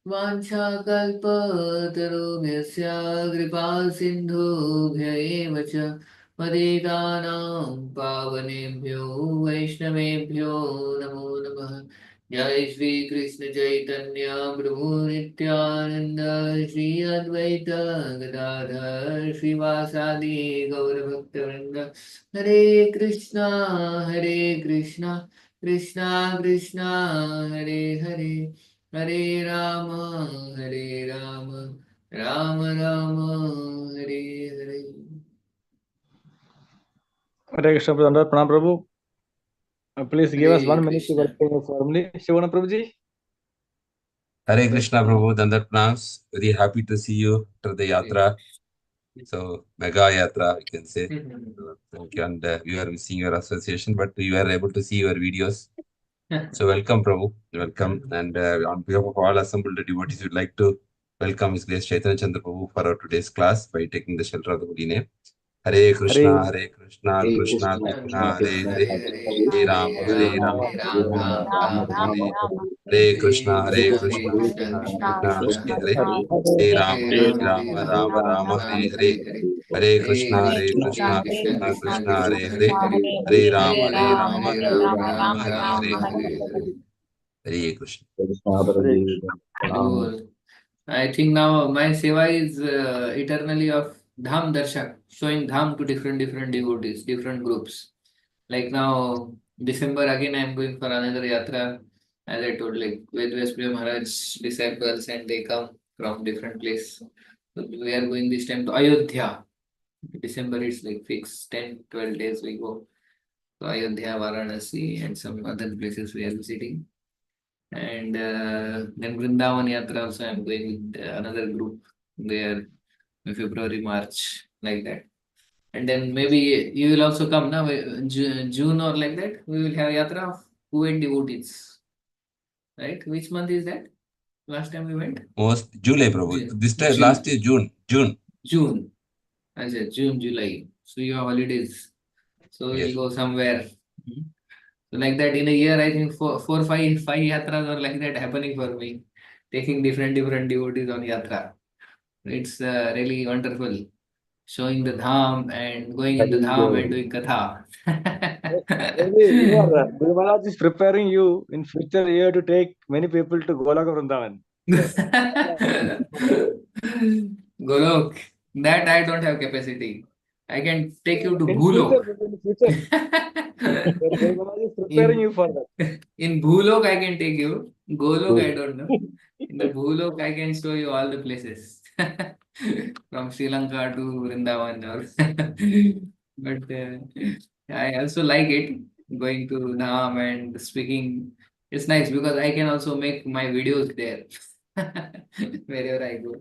वाञ्छाकल्पतरुभ्यस्य कृपा सिन्धुभ्य एव च पतितानां पावनेभ्यो वैष्णवेभ्यो नमो नमः। जय श्री कृष्ण चैतन्य प्रभु नित्यानंद श्री अद्वैत गदाधर श्रीवासादि गौरभक्तवृंद। हरे कृष्णा कृष्णा कृष्णा कृष्णा हरे हरे, हरे राम हरे Ram Ram Ram Hare Hare. Hare Krishna Prabhu. Pranam Prabhu. Please give us Hare 1 minute to Krishna. welcome us warmly. Shivana Prabhuji. Hare Krishna Prabhu, Dandat Pranams. Very happy to see you after the yatra. So, mega yatra, we can say. Thank you. And we are missing your association, but we were able to see your videos. So, welcome, Prabhu. Welcome. And on behalf of all assembled devotees, we'd like to welcome His Grace Chaitanya Chandra Prabhu for our today's class by taking the shelter of the holy name. Hare Krishna, Hare Krishna, Krishna Krishna, Hare Hare, Hare Rama, Hare Rama, Ram Ram Ram Hare Hare Hare Krishna, Hare Krishna Krishna, Hare Krishna Krishna Krishna Krishna, Krishna Hare Hare Hare, Hare Hare Ram Hare Rama, Ram Rama Ram Rama, Ram Hare Hare Hare, Hare. Hare Hare Krishna, Hare Krishna Krishna, Krishna Krishna Krishna Krishna, Hare Krishna Hare, Hare Hare Hare Rama, Hare Ram Rama, Hare Ram Ram Hare Ram Hare, Hare Hare. Hare Krishna. Cool. I think now my seva is eternally of Dham Darshak, showing Dham to different devotees, different groups. Like now, December again, I am going for another yatra. As I told, like with Vespriya Maharaj disciples, and they come from different place. So we are going this time to Ayodhya. December is like fixed 10, 12 days we go to Ayodhya, Varanasi, and some other places we are visiting. And then Vrindavan Yatra also I'm going with another group there in February, March, like that. And then maybe you will also come now, June or like that. We will have Yatra of Kuwait devotees, right? Which month is that? Last time we went? Most July, Prabhu. June. This time, last year, June. June. I said June, July. So you have holidays. So we'll Yes. go somewhere. Mhm. So like that in a year, I think five yatras are like that happening for me, taking different devotees on yatra. It's really wonderful, showing the dham and going in the dham and doing katha. Guru Maharaj is preparing you in future year to take many people to Golaka Vrindavan. Golok, that I don't have capacity. I can take you to In Bhulok. future. Guru Maharaj is preparing you for that. In Bhulok, I can take you. Golok, I don't know. In the Bhulok, I can show you all the places from Sri Lanka to Vrindavan. But I also like it going to Dham and speaking. It's nice because I can also make my videos there wherever I go.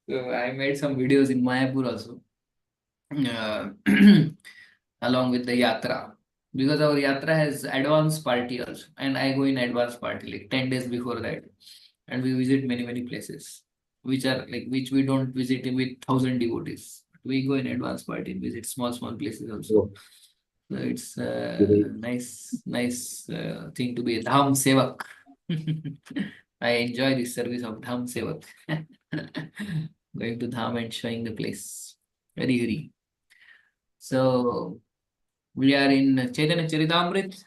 So I made some videos in Mayapur also, uh, along with the yatra, because our yatra has advance party also, and I go in advance party like 10 days before that, and we visit many places which are like which we don't visit with 1,000 devotees. We go in advance party and visit small places also. So it's nice thing to be a dham sevak. I enjoy this service of dham sevak. Going to dham and showing the place. Very. So we are in Chaitanya Charitamrita,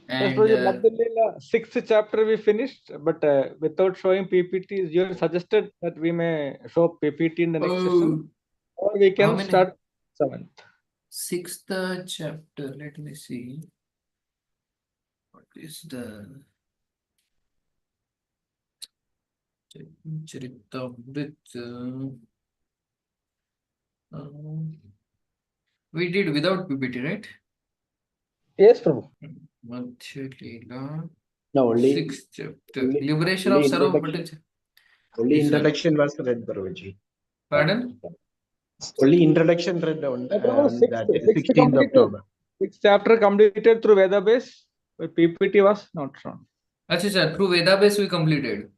Yes, and Prabhuji, Madhya Lila, 6th chapter we finished, but without showing PPT, you suggested that we may show PPT in the next session, or we how can many? start 7th. 6th chapter. Let me see. What is the Charitamrita? We did without PPT, right? Yes, Prabhu. Madhya Lila. No, only 6th chapter. Liberation of Sarva Bhattacharya. Only introduction was read, Prabhuji. Pardon? Only introduction read on that Sixth 16th completed. October. 6th chapter completed through Veda base, but PPT was not shown. Acha, through Veda base we completed.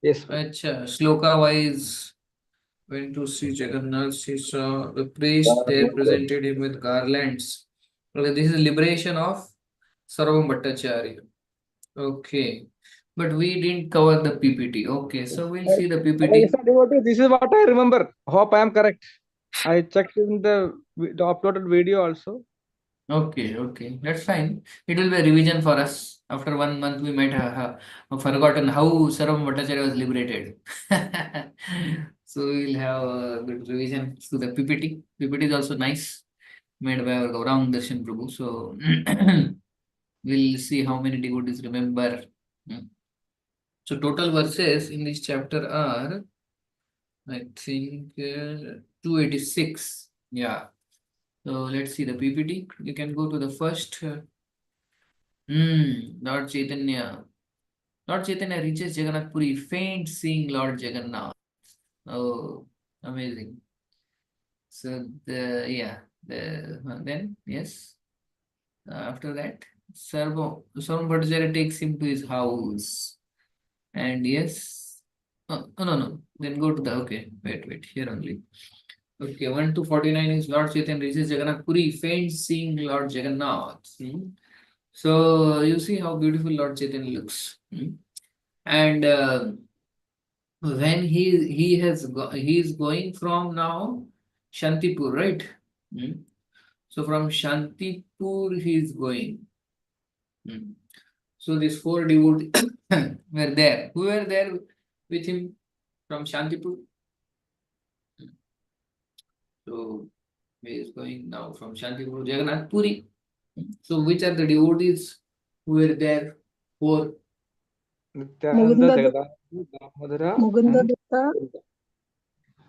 Yes. Acha, Shloka wise. Went to see Jagannath, she saw the priest, they presented him with garlands. Okay, this is liberation of Sarvam Bhattacharya. Okay. but we didn't cover the PPT. Okay, so we'll see the Hare PPT. Krishna devotee, this is what I remember. Hope I am correct. I checked in the uploaded video also. Okay, that's fine. It will be a revision for us. After 1 month, we might have forgotten how Sarvam Bhattacharya was liberated. So we'll have a good revision to the PPT. PPT is also nice, made by our Gaurang Darshan Prabhu. So we'll see how many devotees remember. Hmm. So total verses in this chapter are, I think, 286. Yeah. So let's see the PPT. You can go to the first. Lord Chaitanya. Lord Chaitanya reaches Jagannath Puri, faint seeing Lord Jagannath. Oh, amazing. So then yes. After that, Sarvam Bhattacharya takes him to his house. And yes. Oh, no. Then go to the wait, here only. Okay, 1 to 49 is Lord Chaitanya reaches Jagannath Puri, faint seeing Lord Jagannath. So you see how beautiful Lord Chaitanya looks. And when he is going from now Shantipur, right? So from Shantipur he is going. So these four devotees were there. Who were there with him from Shantipur? So he is going now from Shantipur to Jagannath Puri. So which are the devotees who were there? Four. Nityananda, Mukunda Jagadananda, Damodara, Mukunda and Datta,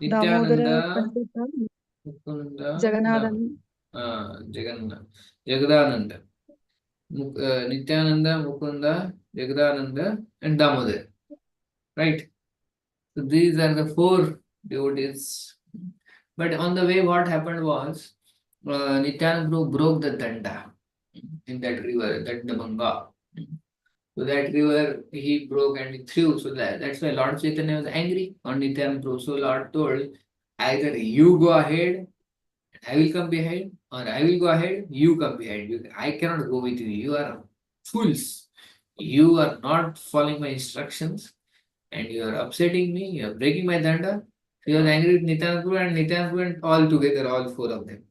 Damodara Nityananda, Pandita, Mukunda, Jagadananda. Nityananda, Mukunda, Jagadananda, and Damodar. Right? So these are the four devotees. But on the way, what happened was Nityananda Prabhu broke the danda in that river, that Dabanga. So that river he broke and he threw. So that's why Lord Chaitanya was angry on Nityananda Prabhu. So Lord told, either you go ahead, I will come behind, or I will go ahead, you come behind. I cannot go with you. You are fools. You are not following my instructions and you are upsetting me. You are breaking my danda. So he was angry with Nityananda Prabhu and Nityananda Prabhu and all together, all four of them.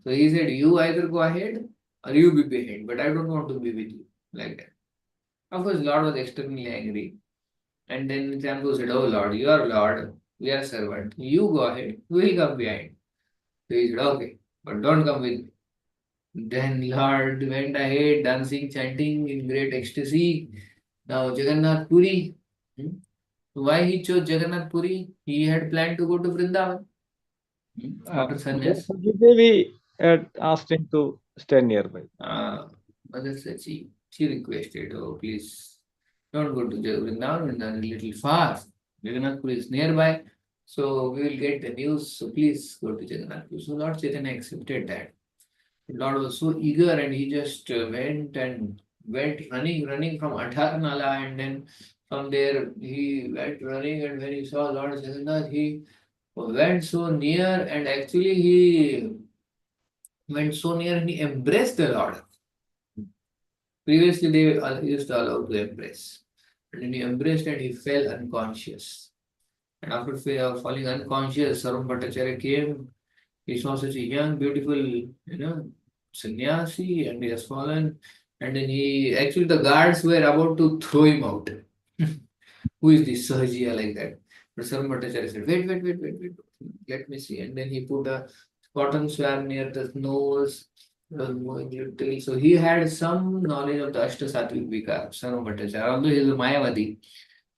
So he said, you either go ahead or you be behind, but I don't want to be with you. Like that. Of course, Lord was extremely angry. And then Nityananda Prabhu said, oh Lord, you are Lord, we are servant. You go ahead, we will come behind. So he said, okay, but don't come with me. Then Lord went ahead, dancing, chanting in great ecstasy. Now Jagannath Puri. Why he chose Jagannath Puri? He had planned to go to Vrindavan after sannyas. Devi asked him to stay nearby. Mother said she requested, oh please don't go to Vrindavan, Vrindavan is a little far. Jagannath Puri is nearby, so we will get the news. So please go to Jagannath Puri. So Lord Chaitanya accepted that. Lord was so eager and he just went running from Atharnala, and then from there he went running, and when he saw Lord Jagannath, he went so near, and actually he went so near and he embraced the Lord. Previously they used to allow to embrace. And then he embraced and he fell unconscious. And after falling unconscious, Sarvam Bhattacharya came. He saw such a young, beautiful, sannyasi, and he has fallen. And then the guards were about to throw him out. Who is this Sahajiya like that? But Sarvam Bhattacharya said, wait, let me see. And then he put a cotton swab near the nose, moving little. So he had some knowledge of the Ashtasattvic Vikar, Sarvam Bhattacharya, although he is a Mayavadi.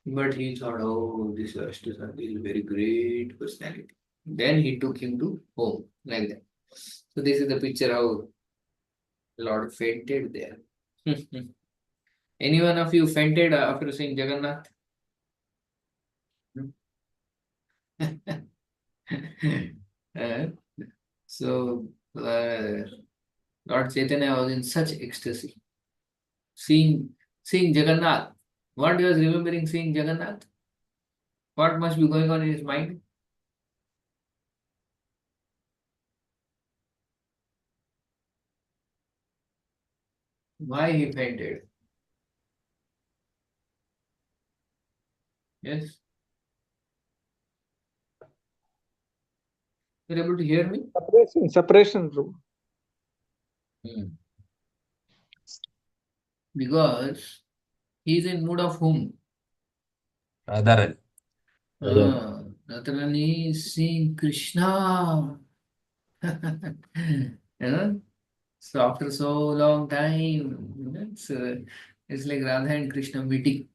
But he thought, oh, this Ashtasattvic is a very great personality. Then he took him to home, like that. So this is the picture how Lord fainted there. Any one of you fainted after seeing Jagannath? Uh, so Lord Chaitanya was in such ecstasy, seeing Jagannath. What he was remembering seeing Jagannath? What must be going on in his mind? Why he fainted? Yes. You're able to hear me? Separation, Prabhu. Because he's in mood of whom? Radharani. Radharani is seeing Krishna. Yeah? So after so long time, it's like Radha and Krishna meeting.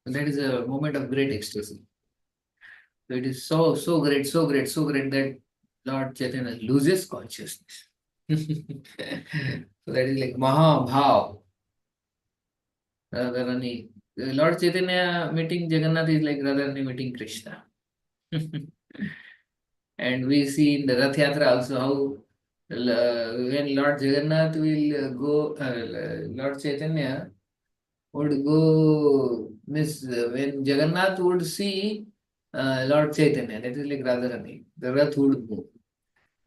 So that is a moment of great ecstasy. So it is so great, so great, so great that Lord Chaitanya loses consciousness. So that is like Mahabhav. Radharani. Lord Chaitanya meeting Jagannath is like Radharani meeting Krishna. And we see in the Rath Yatra also how when Lord Jagannath will go, Lord Chaitanya would go, miss when Jagannath would see Lord Chaitanya, that is like Radharani, the Rath would move.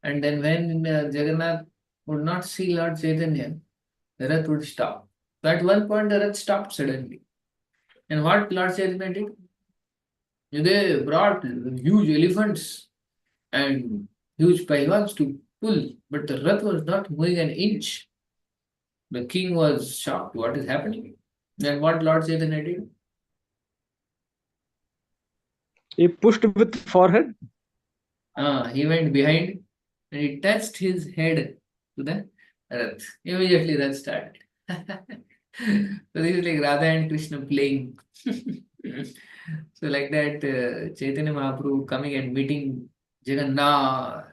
And then when Jagannath would not see Lord Chaitanya, the Rath would stop. So at one point the Rath stopped suddenly. And what Lord Chaitanya did? They brought huge elephants and huge pylons to pull, but the Rath was not moving an inch. The king was shocked. What is happening? Then what Lord Chaitanya did? He pushed with forehead. He went behind and he touched his head to the Rath. Immediately Rath started. So this is like Radha and Krishna playing. So like that, Chaitanya Mahaprabhu coming and meeting Jagannath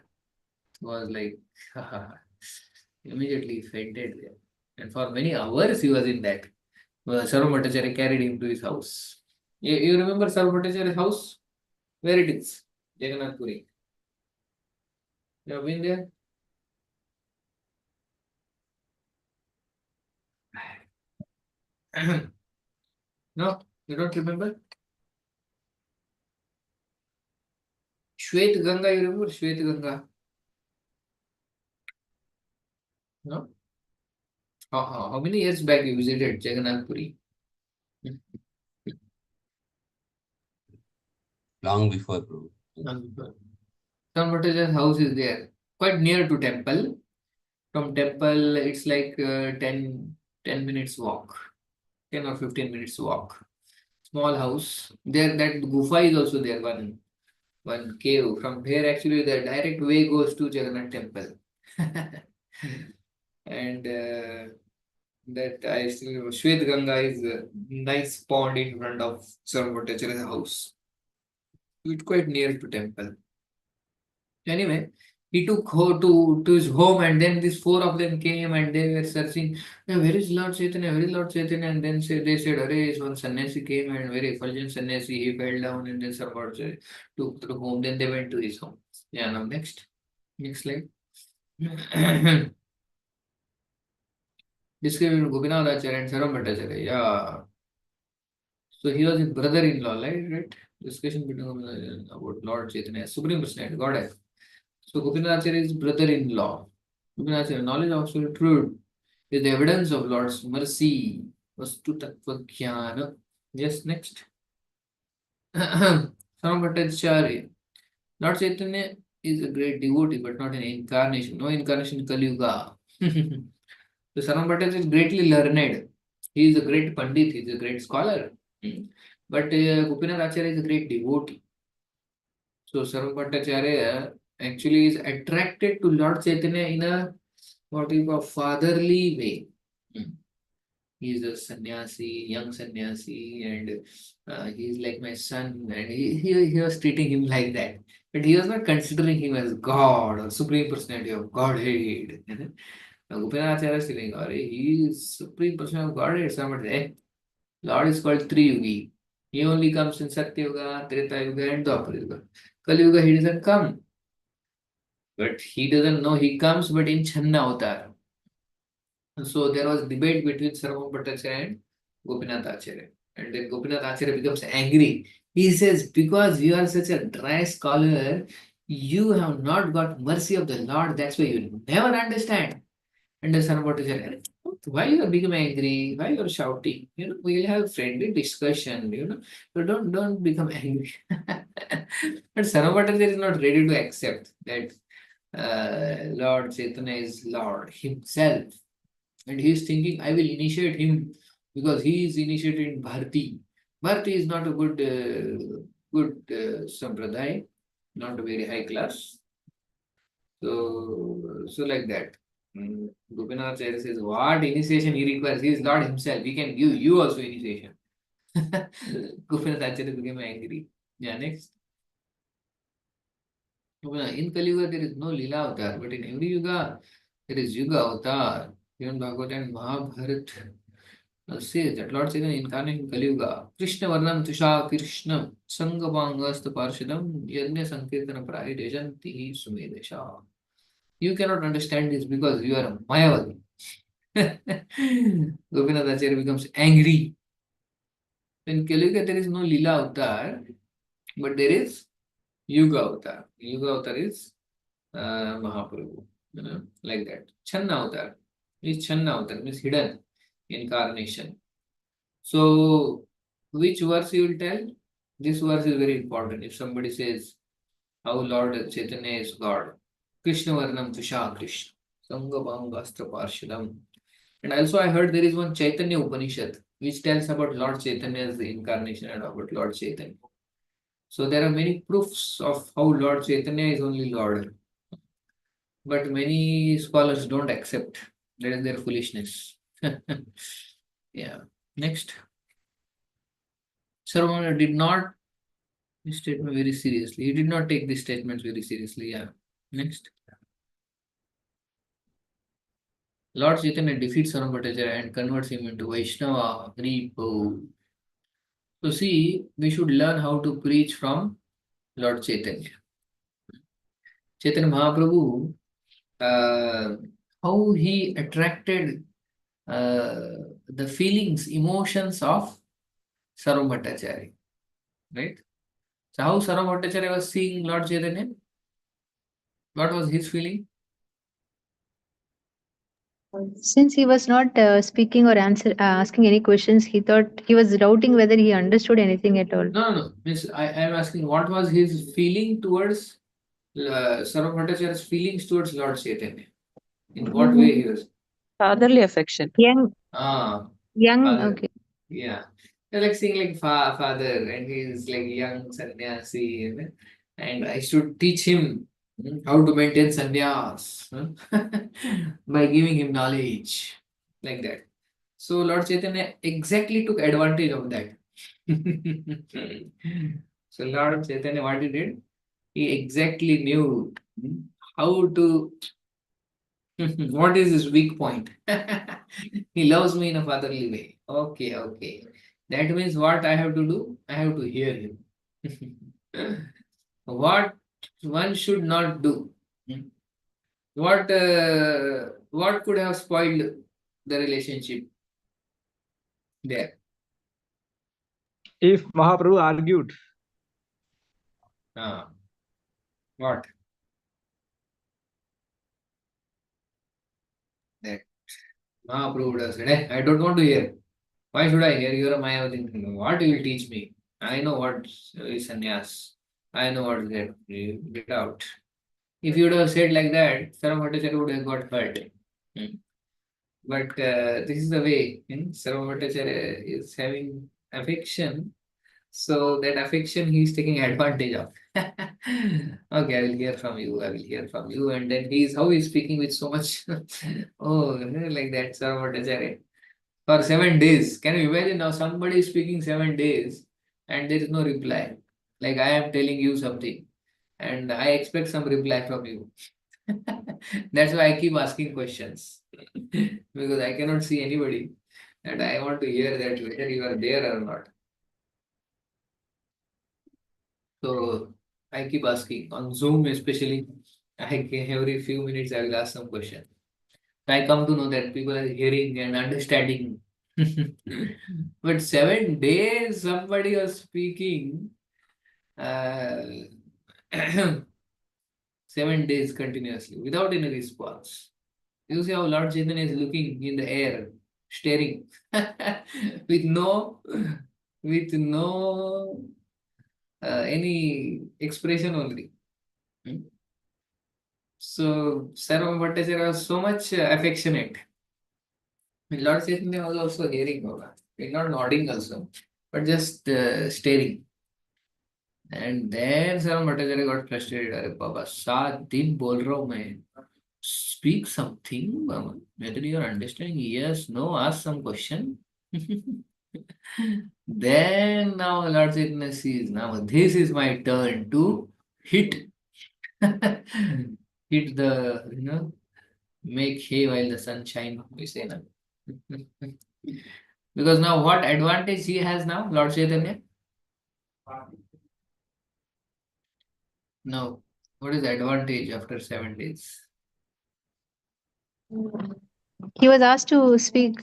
was like immediately fainted there. And for many hours he was in that. Sarva Bhattacharya carried him to his house. You remember Sarva Bhattacharya's house? Where it is? Jagannath Puri. You have been there? No, you don't remember? Shwet Ganga, you remember Shwet Ganga? No? How many years back you visited Jagannath Puri? Long before, Prabhu. Sarva Bhattacharya's house is there, quite near to temple. From temple, it's like 10 minutes walk, 10 or 15 minutes walk. Small house. There, that gufa is also there, one cave. From there, actually, the direct way goes to Jagannath temple. And that I still remember. Shwet Ganga is a nice pond in front of Sarva Bhattacharya's house. It's quite near to temple. Anyway, he took her to his home, and then these four of them came and they were searching, "Hey, where is Lord Chaitanya? Where is Lord Chaitanya?" And then they said, "Arey, one sannyasi came and very effulgent sannyasi, he fell down and then Sarvabhattacharya took to the home." Then they went to his home. Yeah, now next slide. Describing Gopinath Acharya and Sarvabhattacharya. Yeah. So he was his brother-in-law, right? Discussion between about Lord Chaitanya, Supreme Personality, Godhead. So Gopinath Acharya is brother-in-law. Gopinath Acharya, knowledge of absolute truth is the evidence of Lord's mercy. Vastu Tattva Jnana. Yes, next. Sarvabhattacharya. Lord Chaitanya is a great devotee, but not an incarnation. No incarnation in Kali Yuga. So Sarvabhattacharya is greatly learned. He is a great Pandit, he is a great scholar. But Gopinath Acharya is a great devotee. So Sarva Bhattacharya actually is attracted to Lord Chaitanya in a what you call fatherly way. He is a sannyasi, young sannyasi, and he is like my son, and he was treating him like that. But he was not considering him as God or Supreme Personality of Godhead. Gopinath Acharya is saying, he is Supreme Personality of Godhead. Somebody, Lord is called Triyugi. He only comes in Satya Yuga, Treta Yuga, and Dwapara Yuga. Kali Yuga, he doesn't come. But he doesn't know he comes, but in Channa Avatar. So there was debate between Sarva Bhattacharya and Gopinath Acharya. And then Gopinath Acharya becomes angry. He says, because you are such a dry scholar, you have not got mercy of the Lord. That's why you never understand. And the son Bhattacharya, why you are becoming angry? Why you are shouting? We'll have friendly discussion, So don't become angry. But Son Bhattacharya is not ready to accept that Lord Chaitanya is Lord himself. And he is thinking, I will initiate him because he is initiated in Bharti. Bharti is not a good sampradaya, not a very high class. So like that. Gopinath Acharya says, what initiation he requires? He is Lord himself. He can give you also initiation. Gopinath Acharya became angry. Yeah, next. In Kali Yuga, there is no Lila avatar, but in every Yuga, there is Yuga avatar. Even Bhagavad and Mahabharata says that Lord Chaitanya incarnate in Kali Yuga. Krishna Varnam Tusha Krishna Sangapangasta Parshadam Yajna Sankirtana Prahidejanti Sumedesha. You cannot understand this because you are a Mayavadi. Gopinath Acharya becomes angry. In Kali Yuga, there is no Lila avatar, but there is Yuga avatar. Yuga avatar is Mahaprabhu, like that. Channa avatar is Channa avatar, means hidden incarnation. So, which verse you will tell? This verse is very important. If somebody says how Lord Chaitanya is God, Krishna Varnam Tusha Krishna, Sangabhangastra Parshadam. And also, I heard there is one Chaitanya Upanishad which tells about Lord Chaitanya's incarnation and about Lord Chaitanya. So, there are many proofs of how Lord Chaitanya is only Lord. But many scholars don't accept. That is their foolishness. Yeah. Next. Sarvamana did not this statement very seriously. He did not take these statements very seriously. Yeah. Next. Lord Chaitanya defeats Sarvamana and converts him into Vaishnava. Haribo. So see, we should learn how to preach from Lord Chaitanya. Chaitanya Mahaprabhu, how he attracted the feelings, emotions of Sarvamana, right? So how Sarvamana was seeing Lord Chaitanya? What was his feeling? Since he was not speaking or asking any questions, he thought he was doubting whether he understood anything at all. No. Miss, I am asking what was his feeling towards Sarvamatachary's feelings towards Lord Chaitanya? In what way he was? Fatherly affection. Young, Ah, young, father. okay. Yeah. They're like seeing like father and he's like young sannyasi and I should teach him how to maintain sannyas by giving him knowledge like that. So Lord Chaitanya exactly took advantage of that. So Lord Chaitanya, what he did? He exactly knew how to. What is his weak point? He loves me in a fatherly way. Okay. That means what I have to do? I have to hear him. What one should not do. What could have spoiled the relationship there? If Mahaprabhu argued, What? That Mahaprabhu would have said, I don't want to hear. Why should I hear? You're a Mayavadi. What you will teach me? I know what is sannyas. I know what is that. You get out. If you would have said like that, Sarva Bhattacharya would have got hurt. But this is the way Sarva Bhattacharya is having affection. So that affection he is taking advantage of. Okay, I will hear from you. I will hear from you. And then how he is speaking with so much. Oh, like that, Sarva Bhattacharya. For 7 days. Can you imagine now somebody is speaking 7 days and there is no reply? Like I am telling you something and I expect some reply from you. That's why I keep asking questions because I cannot see anybody and I want to hear that whether you are there or not. So I keep asking on Zoom, especially. Every few minutes I will ask some question. I come to know that people are hearing and understanding. But 7 days somebody was speaking. Uh, 7 days continuously without any response. You see how Lord Chaitanya is looking in the air, staring, with no any expression only. So Sarvam Bhattacharya was so much affectionate. Lord Chaitanya was also hearing Baba. Not nodding also, but just staring. And then Sarvam Bhattacharya got frustrated. अरे बाबा 7 दिन बोल रहा हूँ मैं. Speak something, Baba. Whether you are understanding, yes, no, ask some question. Then now Lord Chaitanya sees, now this is my turn to hit. Hit the, make hay while the sun shines, we say now. Because now what advantage he has now, Lord Chaitanya? Now, what is the advantage after 7 days? He was asked to speak.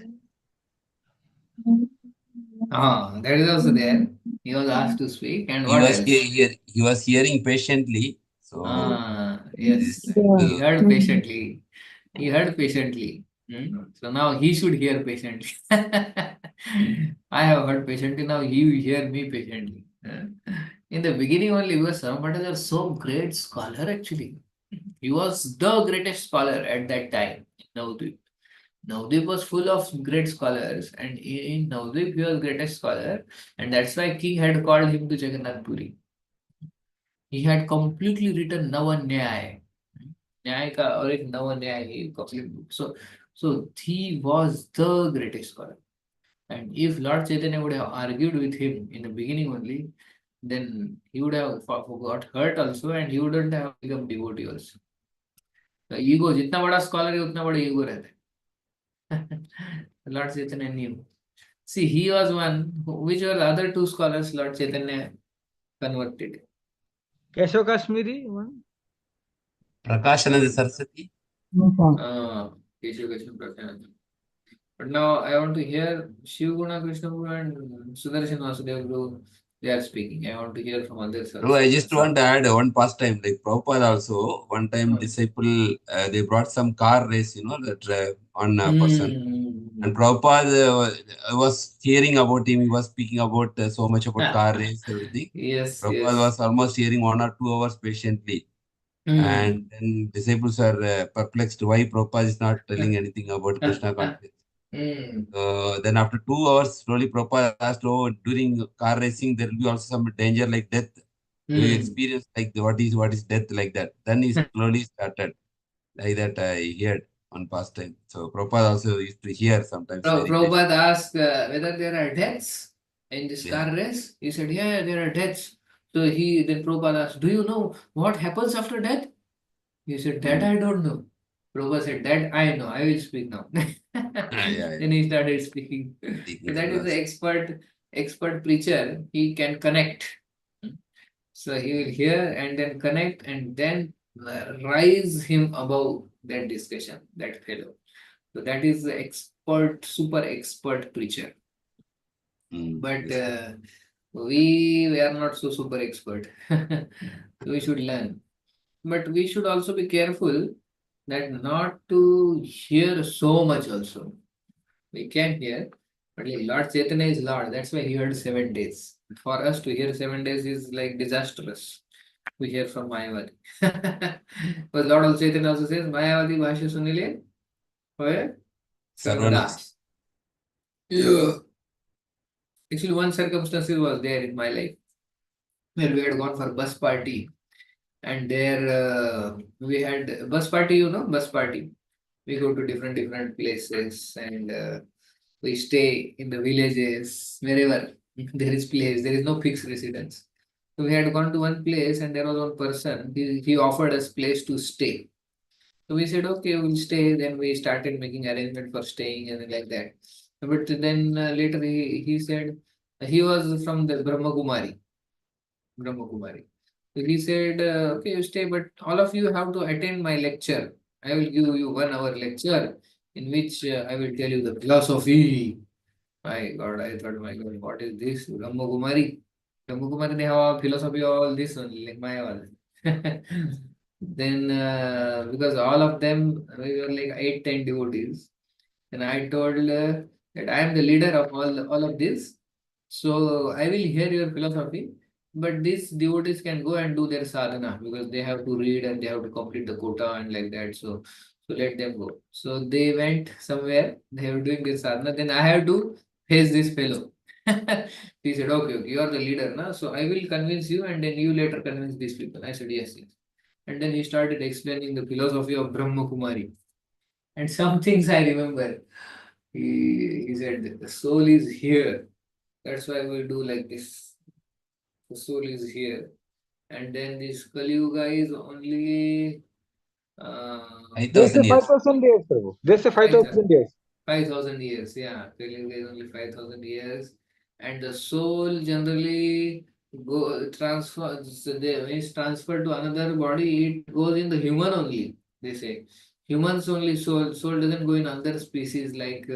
That is also there. He was asked to speak, and He what was else? he was hearing patiently. So Yes, he heard patiently. He heard patiently. So now he should hear patiently. I have heard patiently, now he will hear me patiently. In the beginning only, because Sarvabhattacharya was so great scholar actually. He was the greatest scholar at that time in Navadvip. Navadvip was full of great scholars, and in Navadvip he was greatest scholar, and that's why king had called him to Jagannath Puri. He had completely written Navanyaya. न्याय का और एक नवन्याय ही complete book. So he was the greatest scholar. And if Lord Chaitanya would have argued with him in the beginning only, then he would have got hurt also, and he wouldn't have become devotee also. The ego, जितना बड़ा scholar है उतना बड़ा ego रहता है. Lord Chaitanya knew. See, he was one. Which were the other 2 scholars Lord Chaitanya converted? Keshav Kashmiri one. Prakashananda Saraswati. Keshav Prashanand. But now I want to hear Shiv Guna Krishna Guru and Sudarshan Vasudeva Guru. They are speaking. I want to hear from others No, I just also. want to add one pastime. Like Prabhupada also, one time disciple, they brought some car race, that on a person. And Prabhupada was hearing about him. He was speaking about so much about car race, everything. Yes, Prabhupada was almost hearing 1 or 2 hours patiently. And then disciples are perplexed why Prabhupada is not telling anything about Krishna consciousness. Then after 2 hours, slowly Prabhupada asked, oh, during car racing, there will be also some danger like death. Do you experience like what is death like that? Then he slowly started like that. I heard on past time. So Prabhupada also used to hear sometimes very patient. Prabhupada asked whether there are deaths in this car race. He said, yeah, there are deaths. So then Prabhupada asked, do you know what happens after death? He said, that I don't know. Prabhupada said, that I know. I will speak now. Then he started speaking. So that is the expert preacher. He can connect. So he will hear and then connect and then rise him above that discussion, that fellow. So that is the expert, super expert preacher. But we are not so super expert. We should learn. But we should also be careful that not to hear so much also. We can hear, but Lord Chaitanya is Lord. That's why he heard 7 days. For us to hear 7 days is like disastrous. We hear from Mayavadi. But Lord Chaitanya also says, Mayavadi Bhashya Sunile, where? Sarvanas. Yeah. Actually, one circumstance was there in my life where we had gone for bus party, and there we had bus party, bus party. We go to different places, and we stay in the villages, wherever there is place. There is no fixed residence. So we had gone to one place, and there was one person. He offered us place to stay. So we said, okay, we'll stay. Then we started making arrangement for staying and like that. But then later he said he was from the Brahma Kumari. So he said, okay, you stay, but all of you have to attend my lecture. I will give you 1 hour lecture in which I will tell you the philosophy. My God, I thought, my God, what is this? Brahma Kumari. Brahma Kumari, they have philosophy, all this only, like my all. Then, because all of them, we were like 8, 10 devotees. And I told that I am the leader of all of this. So I will hear your philosophy, but these devotees can go and do their sadhana because they have to read and they have to complete the quota and like that. So let them go. So they went somewhere, they were doing their sadhana. Then I have to face this fellow. He said, okay, you are the leader now. So I will convince you and then you later convince these people. I said, yes, yes. And then he started explaining the philosophy of Brahma Kumari. And some things I remember. He said that the soul is here. That's why we do like this. The soul is here. And then this Kali Yuga is only They 5,000 say years. 5,000 years, Prabhu. They say 5,000 years. 5,000 years. Yeah, Kali Yuga is only 5,000 years. And the soul generally when it's transferred to another body, it goes in the human only, they say. Humans only soul doesn't go in other species like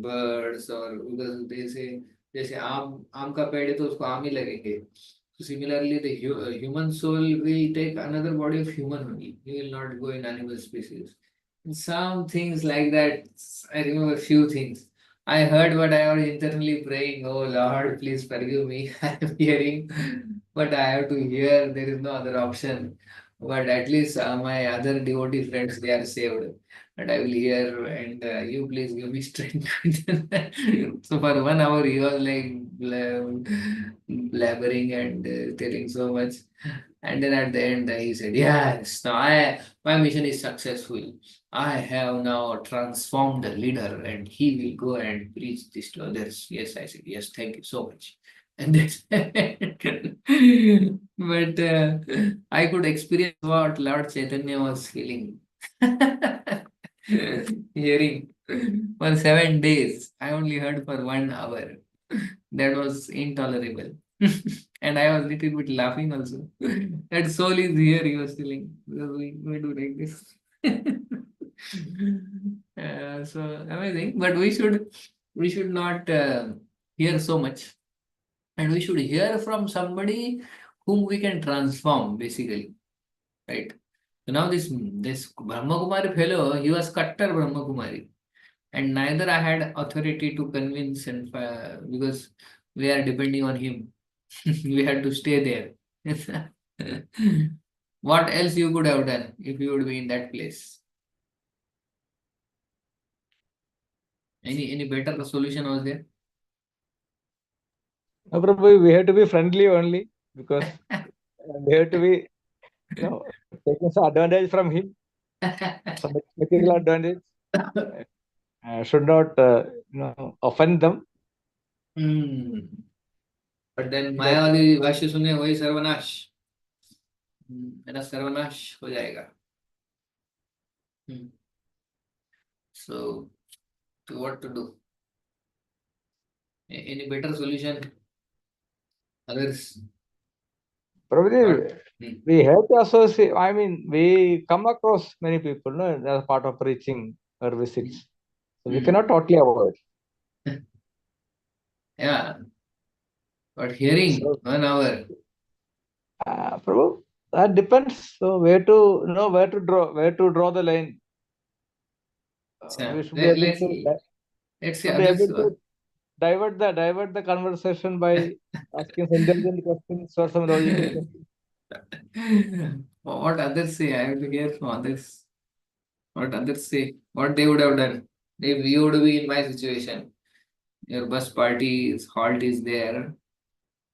birds or because they say जैसे आम का पेड़ है तो उसको आम ही लगेंगे. So similarly, the human soul will take another body of human only. He will not go in animal species. Some things like that. I remember a few things. I heard, but I was internally praying, "Oh Lord, please forgive me." I am hearing, but I have to hear. There is no other option. But at least my other devotee friends, they are saved. And I will hear, and you please give me strength. So for 1 hour, he was like blabbering and telling so much. And then at the end, he said, "Yes, now my mission is successful. I have now transformed the leader, and he will go and preach this to others." Yes, I said, "Yes, thank you so much." And that's but I could experience what Lord Chaitanya was feeling. Hearing for 7 days. I only heard for 1 hour. That was intolerable. And I was a little bit laughing also. That soul is here, he was telling. Because we do like this. So amazing. But we should not hear so much. And we should hear from somebody whom we can transform, basically. Right? So now this Brahma Kumari fellow, he was Kattar Brahma Kumari. And neither I had authority to convince and because we are depending on him. We had to stay there. What else you could have done if you would be in that place? Any better solution was there? No, Prabhu, we have to be friendly only because we have to be, taking some advantage from him, some material advantage. Should not, offend them. But then मायावादी भाष्य सुने वही सर्वनाश. मेरा सर्वनाश हो जाएगा. So what to do? Any better solution? Others? Prabhuji, we have to associate. I mean, we come across many people, no, as part of preaching or visits. So we cannot totally avoid. Yeah. But hearing So, 1 hour. Prabhu, that depends. So where to draw the line. We should be able to. Let's say Should be others. able to divert the conversation by asking some intelligent questions or some logical questions. What others say, I have to hear from others. What others say, what they would have done if you would be in my situation. Your bus party halt is there,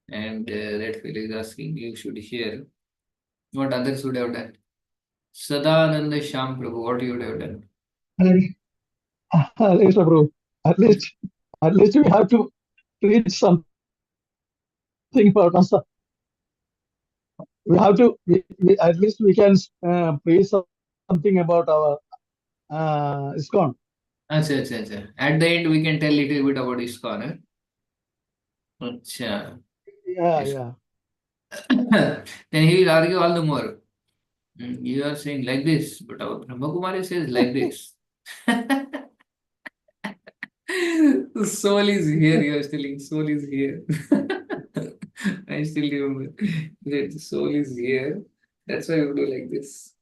and that fellow is asking you should hear what others would have done. Sadananda Sham Prabhu, what you would have done? At least, Prabhu, at least we have to read something about us. We have to. At least we can preach something about our ISKCON. Acha. At the end, we can tell little bit about ISKCON. Acha. Yeah. Then he will argue all the more. You are saying like this, but our Brahma Kumari says like this. The soul is here, you are telling soul is here. I still remember that the soul is here That's why you do like this.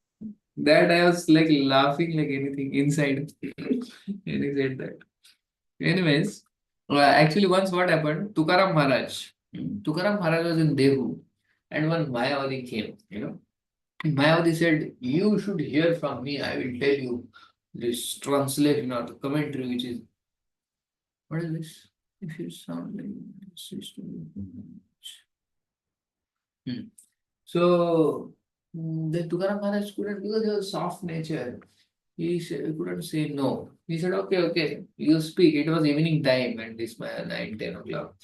That I was like laughing like anything inside. And he said that. Anyways, actually, once what happened? Tukaram Maharaj. Tukaram Maharaj was in Dehu, and one Mayavadi came. Mayavadi said, "You should hear from me. I will tell you this translation or the commentary, which is what is this? If you sound like this, so the Tukaram Maharaj couldn't, because he was soft nature. He couldn't say no. He said, okay, okay, you speak. It was evening time and this 9, 10 o'clock.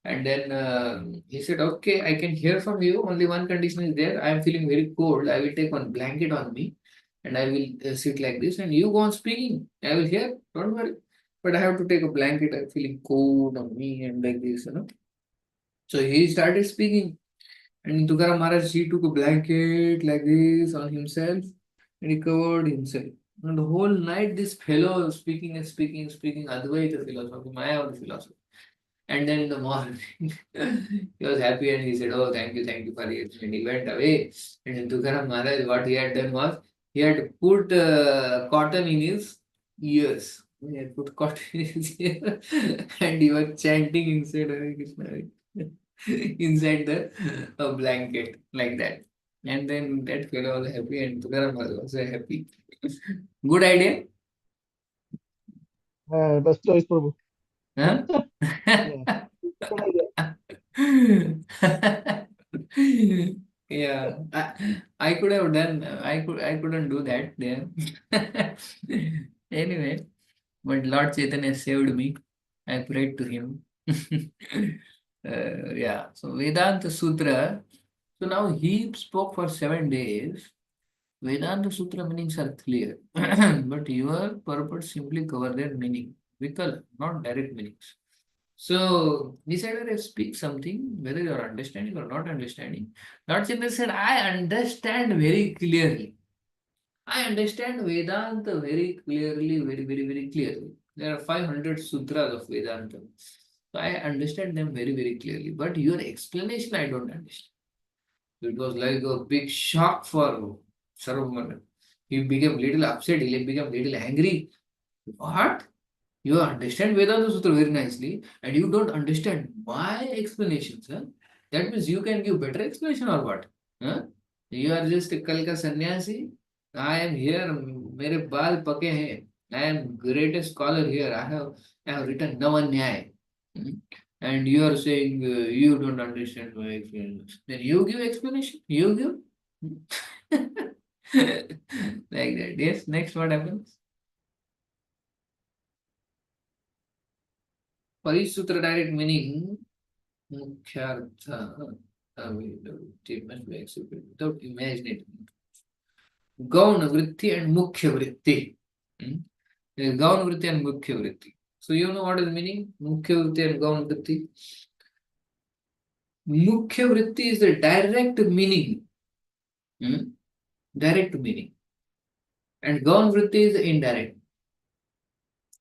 And then he said, okay, I can hear from you. Only one condition is there. I am feeling very cold. I will take one blanket on me and I will sit like this and you go on speaking. I will hear. Don't worry. But I have to take a blanket. I'm feeling cold on me and like this. So he started speaking. And Tukaram Maharaj, he took a blanket like this on himself and he covered himself. And the whole night, this fellow was speaking and speaking, speaking Advaita philosophy, Mayavada philosophy. And then in the morning, he was happy and he said, oh, thank you for it. And he went away. And then Tukaram Maharaj, what he had done was, he had put cotton in his ears. He had put cotton in his ear and he was chanting inside Hare Krishna. Inside the blanket like that. And then that fellow was happy and Tukaram was also happy. Good idea? Best choice, Prabhu. Huh? Yeah. Good idea. Yeah, I could have done. I couldn't do that there. Anyway, but Lord Chaitanya saved me. I prayed to him. Yeah. So Vedanta Sutra. So now he spoke for 7 days. Vedanta Sutra meanings are clear, but your purport simply cover their meaning, vikala, not direct meanings. So decided to speak something, whether you are understanding or not understanding. Lord Chandra said, I understand very clearly. I understand Vedanta very clearly, very clearly. There are 500 sutras of Vedanta. So I understand them very clearly. But your explanation I don't understand. It was like a big shock for Sarvamana. He became little upset, he became little angry. What? You understand Vedanta Sutra very nicely and you don't understand my explanations. Huh? That means you can give better explanation or what? Huh? You are just a Kalka sannyasi. I am here, mere baal pake hain. I am greatest scholar here. I have written Navanyay. Hmm? And you are saying you don't understand my explanation. Then you give explanation. You give. Like that. Yes. Next, what happens? Parisutra direct meaning, Mukhyartha, it must be accepted without imagining. Gauna vritti and Mukhya vritti. Gauna vritti and Mukhya vritti. So you know what is meaning? Mukhya vritti and Gauna vritti. Mukhya vritti is the direct meaning. Direct meaning. And Gauna vritti is the indirect.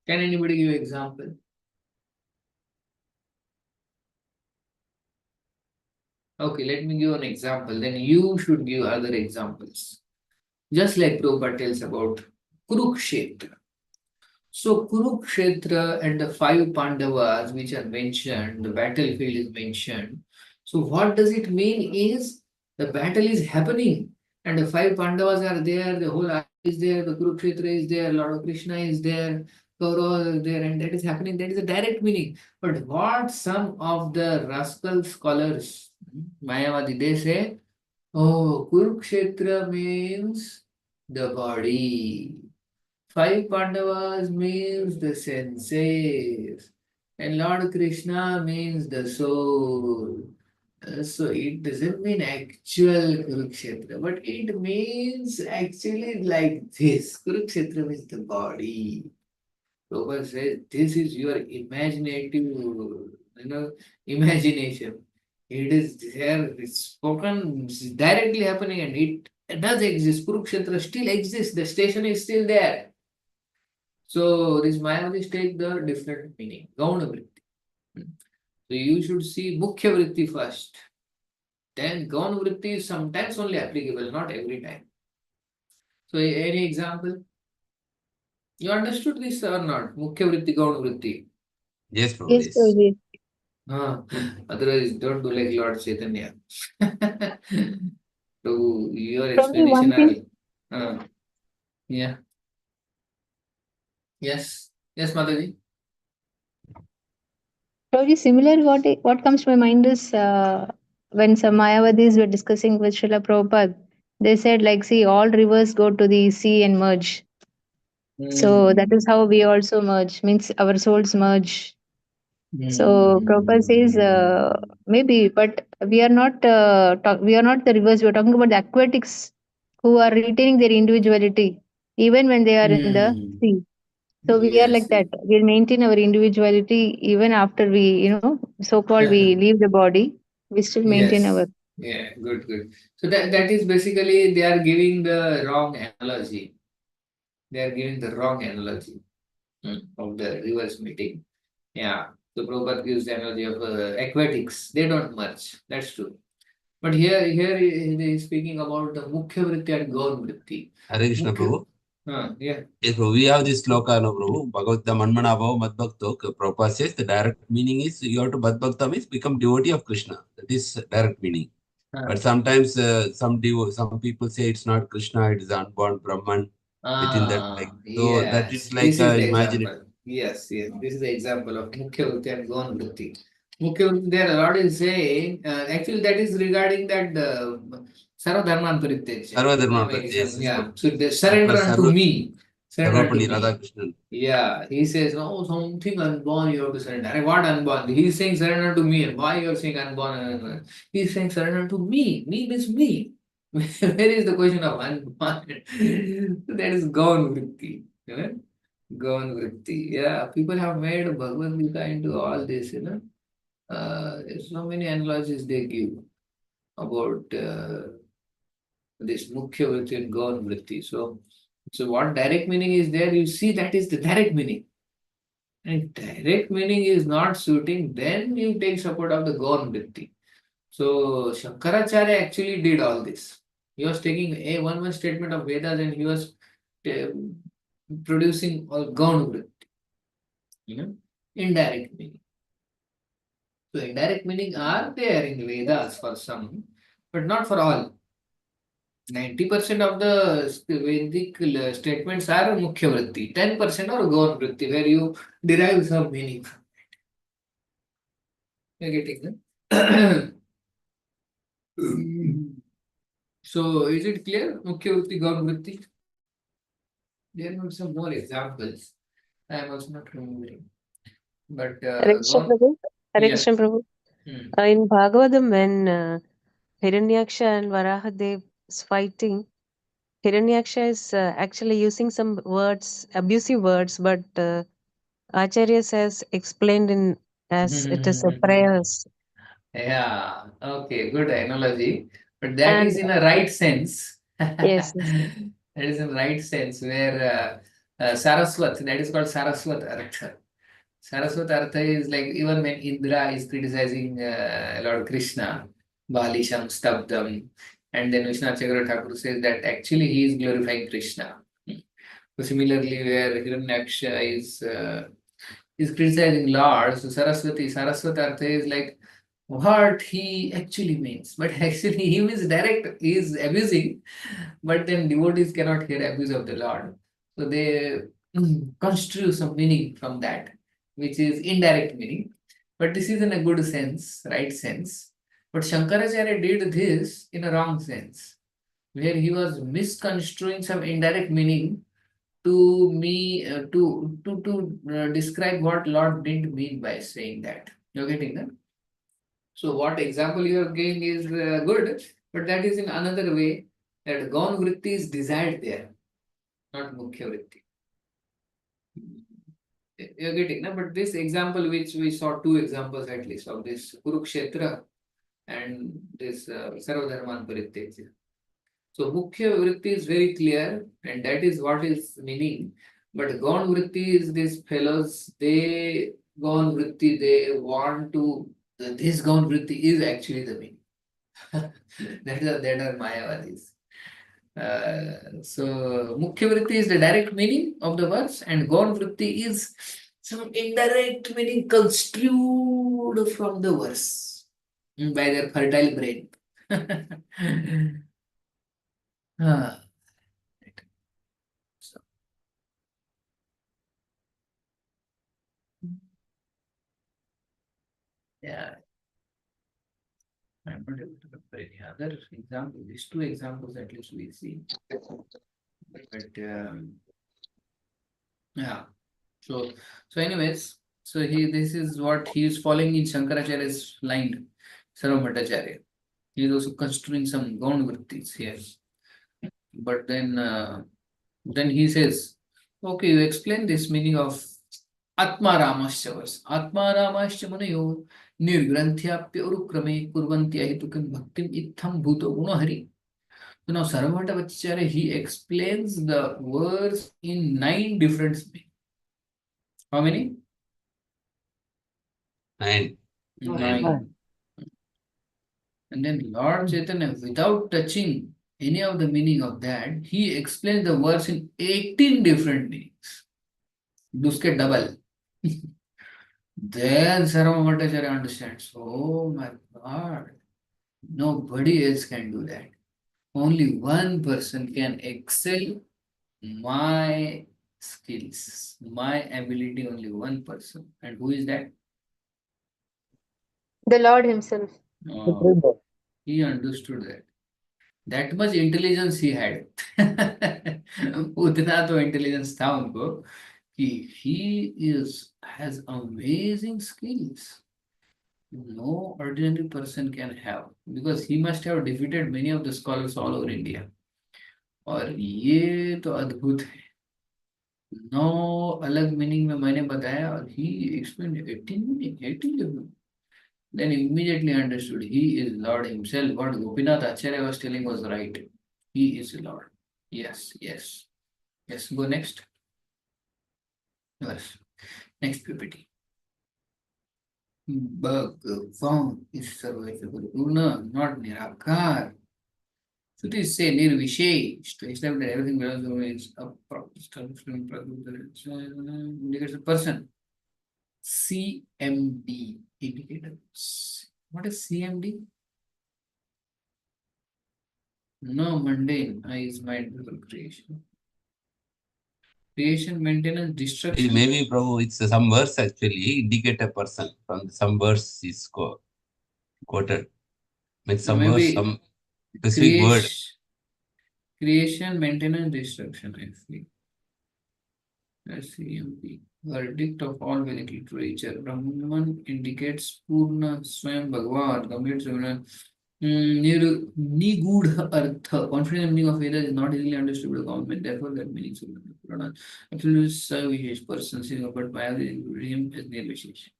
Can anybody give example? Okay, let me give an example. Then you should give other examples. Just like Prabhupada tells about Kurukshetra. So Kurukshetra and the 5 Pandavas which are mentioned, the battlefield is mentioned. So what does it mean is the battle is happening and the 5 Pandavas are there, the whole army is there, the Kurukshetra is there, Lord Krishna is there, Kaurava is there, and that is happening. That is a direct meaning. But what some of the rascal scholars, Mayavadi, they say, oh, Kurukshetra means the body. 5 Pandavas means the senses. And Lord Krishna means the soul. So it doesn't mean actual Kurukshetra, but it means actually like this. Kurukshetra means the body. Prabhupada says this is your imaginative, imagination. It is there, it's spoken, it's directly happening, and it does exist. Kurukshetra still exists, the station is still there. So these Mayavadis take the different meaning, Gauna Vritti. So you should see Mukhya Vritti first. then Gaun Vritti is sometimes only applicable, not every time. So any example? You understood this or not? Mukhya Vritti, Gaun Vritti. Yes, Prabhu, Yes, yes. Prabhuji. Otherwise, don't do like Lord Chaitanya. So your Prabhuji, explanation one thing. yeah. Yes. Yes, Mataji. Prabhuji, similar what comes to my mind is when some Mayavadis were discussing with Srila Prabhupada, they said like, see, all rivers go to the sea and merge. So that is how we also merge, means our souls merge. So Prabhupada says maybe, but we are not we are not the rivers. We are talking about the aquatics who are retaining their individuality even when they are in the sea. So we are like Yes. that. We'll maintain our individuality even after we, so-called we leave the body. We still maintain Yes. our. Yeah, good, good. So that is basically they are giving the wrong analogy. They are giving the wrong analogy of the reverse meeting. Yeah. So Prabhupada gives the analogy of aquatics. They don't merge. That's true. But here he is speaking about the Mukhya Vritti and Gaur Vritti. Hare Krishna, Prabhu. Yeah. Yes, Prabhu. We have this sloka, no, Prabhu. Bhagavata Manmana Bhava Madbhakto. Prabhupada says the direct meaning is you have to Madbhakta means become devotee of Krishna. That is direct meaning. But sometimes some people say it's not Krishna, it is unborn Brahman within that. So that is like This is the imagine. example. Yes. This is the example of Mukhya Vritti and Gaur Vritti. Mukhya Vritti, there Lord is saying, actually that is regarding that Sarva Dharman Parityajya. Sarva Dharman Parityajya. Yeah. So they surrender unto me. Surrender unto Sarvapani me. Radhakrishnan. Yeah, he says, no, something unborn you have to surrender. What unborn? He's saying surrender to me. And why you're saying unborn? He's saying surrender to me. Me means me. Where is the question of unborn? That is gone vritti. Gone vritti. Yeah, people have made Bhagavad Gita into all this, There's so many analogies they give about this mukhya vritti and gone vritti. So what direct meaning is there? You see that is the direct meaning. And direct meaning is not suiting, then you take support of the Gaun Vritti. So Shankaracharya actually did all this. He was taking a one statement of Vedas and he was uh, producing all Gaun Vritti, indirect meaning. So indirect meaning are there in Vedas for some, but not for all. 90% of the Vedic statements are Mukhya Vritti, 10% are Gaun Vritti, where you derive some meaning. You're getting that? So is it clear? Mukhya Vritti, Gaun Vritti? There are some more examples. I am also not remembering. But Hare Krishna Gaun, Prabhu. Hare yes. Krishna Prabhu. In Bhagavatam, when Hiranyaksha and Varahadev is fighting, Hiranyaksha is actually using some words, abusive words, but Acharya says explained in as it is a prayers. Yeah, okay, good analogy. But that And is in a right sense. yes, yes. That is in right sense where Saraswat, that is called Saraswat Artha. Saraswat Artha is like even when Indra is criticizing Lord Krishna, Balisham Stabdam, and then Vishnu Chakra Thakur says that actually he is glorifying Krishna. So similarly, where Hiranyaksha is criticizing Lord, so Saraswat Artha is like what he actually means. But actually he means direct, he is abusing, but then devotees cannot hear abuse of the Lord. So they construe some meaning from that, which is indirect meaning. But this is in a good sense, right sense. But Shankaracharya did this in a wrong sense, where he was misconstruing some indirect meaning to me to describe what Lord didn't mean by saying that. You're getting that? So what example you are giving is good, but that is in another way that Gaun Vritti is desired there, not Mukhya Vritti. You're getting, no? But this example which we saw two examples at least of this Kurukshetra and this Sarvadharman Parityajya. So Mukhya Vritti is very clear and that is what is meaning. But Gaun Vritti is these fellows, Gaun Vritti, they want to, this Gaun Vritti is actually the meaning. that are Mayavadis. So Mukhya Vritti is the direct meaning of the verse, and Gaun Vritti is some indirect meaning construed from the verse by their fertile brain. Ah, right. So, yeah, I'm not able to remember any other example. These two examples at least we see. But yeah. So anyways, this is what he is following in Shankaracharya's line, Sarva Bhattacharya. He is also construing some Gaun Vrittis here. But then he says, okay, you explain this meaning of Atma Ramasya verse. Atma Ramasya Manayo Nirgranthyappya Urukrame Kurvanti Ahitukim Bhaktim Itham Bhuto Gunahari. So now Sarva Bhattacharya, he explains the verse in 9 different meanings. How many? 9. 9. And then Lord Chaitanya, without touching any of the meaning of that, he explains the verse in 18 different meanings. Duske double. Then Sarva Bhattacharya understands, oh my God, nobody else can do that. Only one person can excel my skills, my ability, only one person. And who is that? The Lord himself. Oh, he understood that. That much intelligence he had. उतना तो intelligence था उनको कि has amazing skills. No ordinary person can have, because he must have defeated many of the scholars all over India. और ये तो अद्भुत है. 9 अलग मीनिंग में मैंने बताया और he explained 18 meaning, 18 different. Then immediately understood he is Lord himself. What Gopinath Acharya was telling was right. He is Lord. Yes. Go next. Verse. Next PPT. Bhagavan is Sarveshwara Purna, not Nirakar. So this say Nirvishesh, to establish that everything belongs to him is a proper indicates a person. CMD indicators. What is CMD? No mundane eyes, mind, physical creation. Creation, maintenance, destruction. Maybe, Prabhu, it's some verse actually indicate a person. From some verse is quoted. With some verse, some specific word. Creation, maintenance, destruction, I feel. CMP. Verdict of all Vedic literature. Brahman indicates Purna Swayam Bhagavan. Complete Nigudha Artha. Confident meaning of Veda is not easily understood by common. Therefore, that meaning is Purana. Absolute Savish person, but by him as Nirvishesh.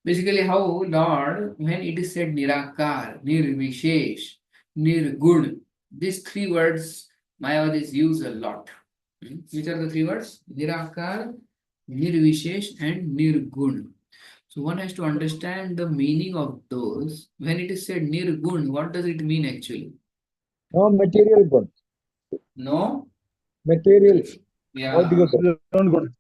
Basically, how Lord, when it is said Nirakar, Nirvishesh, Nirgun, these 3 words Mayavadis use a lot. Which are the 3 words? Nirakar, Nirvishesh, and Nirgun. So one has to understand the meaning of those. When it is said Nirgun, what does it mean actually? No material good. No? Material. Yeah. Altogether. Not good.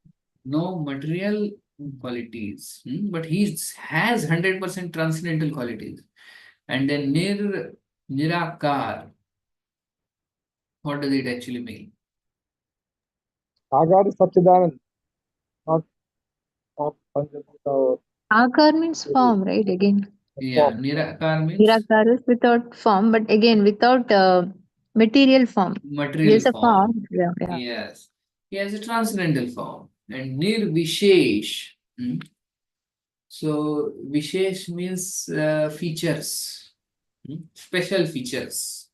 No material qualities. But he has 100% transcendental qualities. And then Nirakar, what does it actually mean? Akar is Satchidanand. Not Akar means form, right? Again. Yeah, Nirakar means Nirakar is without form, but again without material form. material There's a form. form. Yeah. Yes. He has a transcendental form. And Nirvishesh. So Vishesh means features. Special features.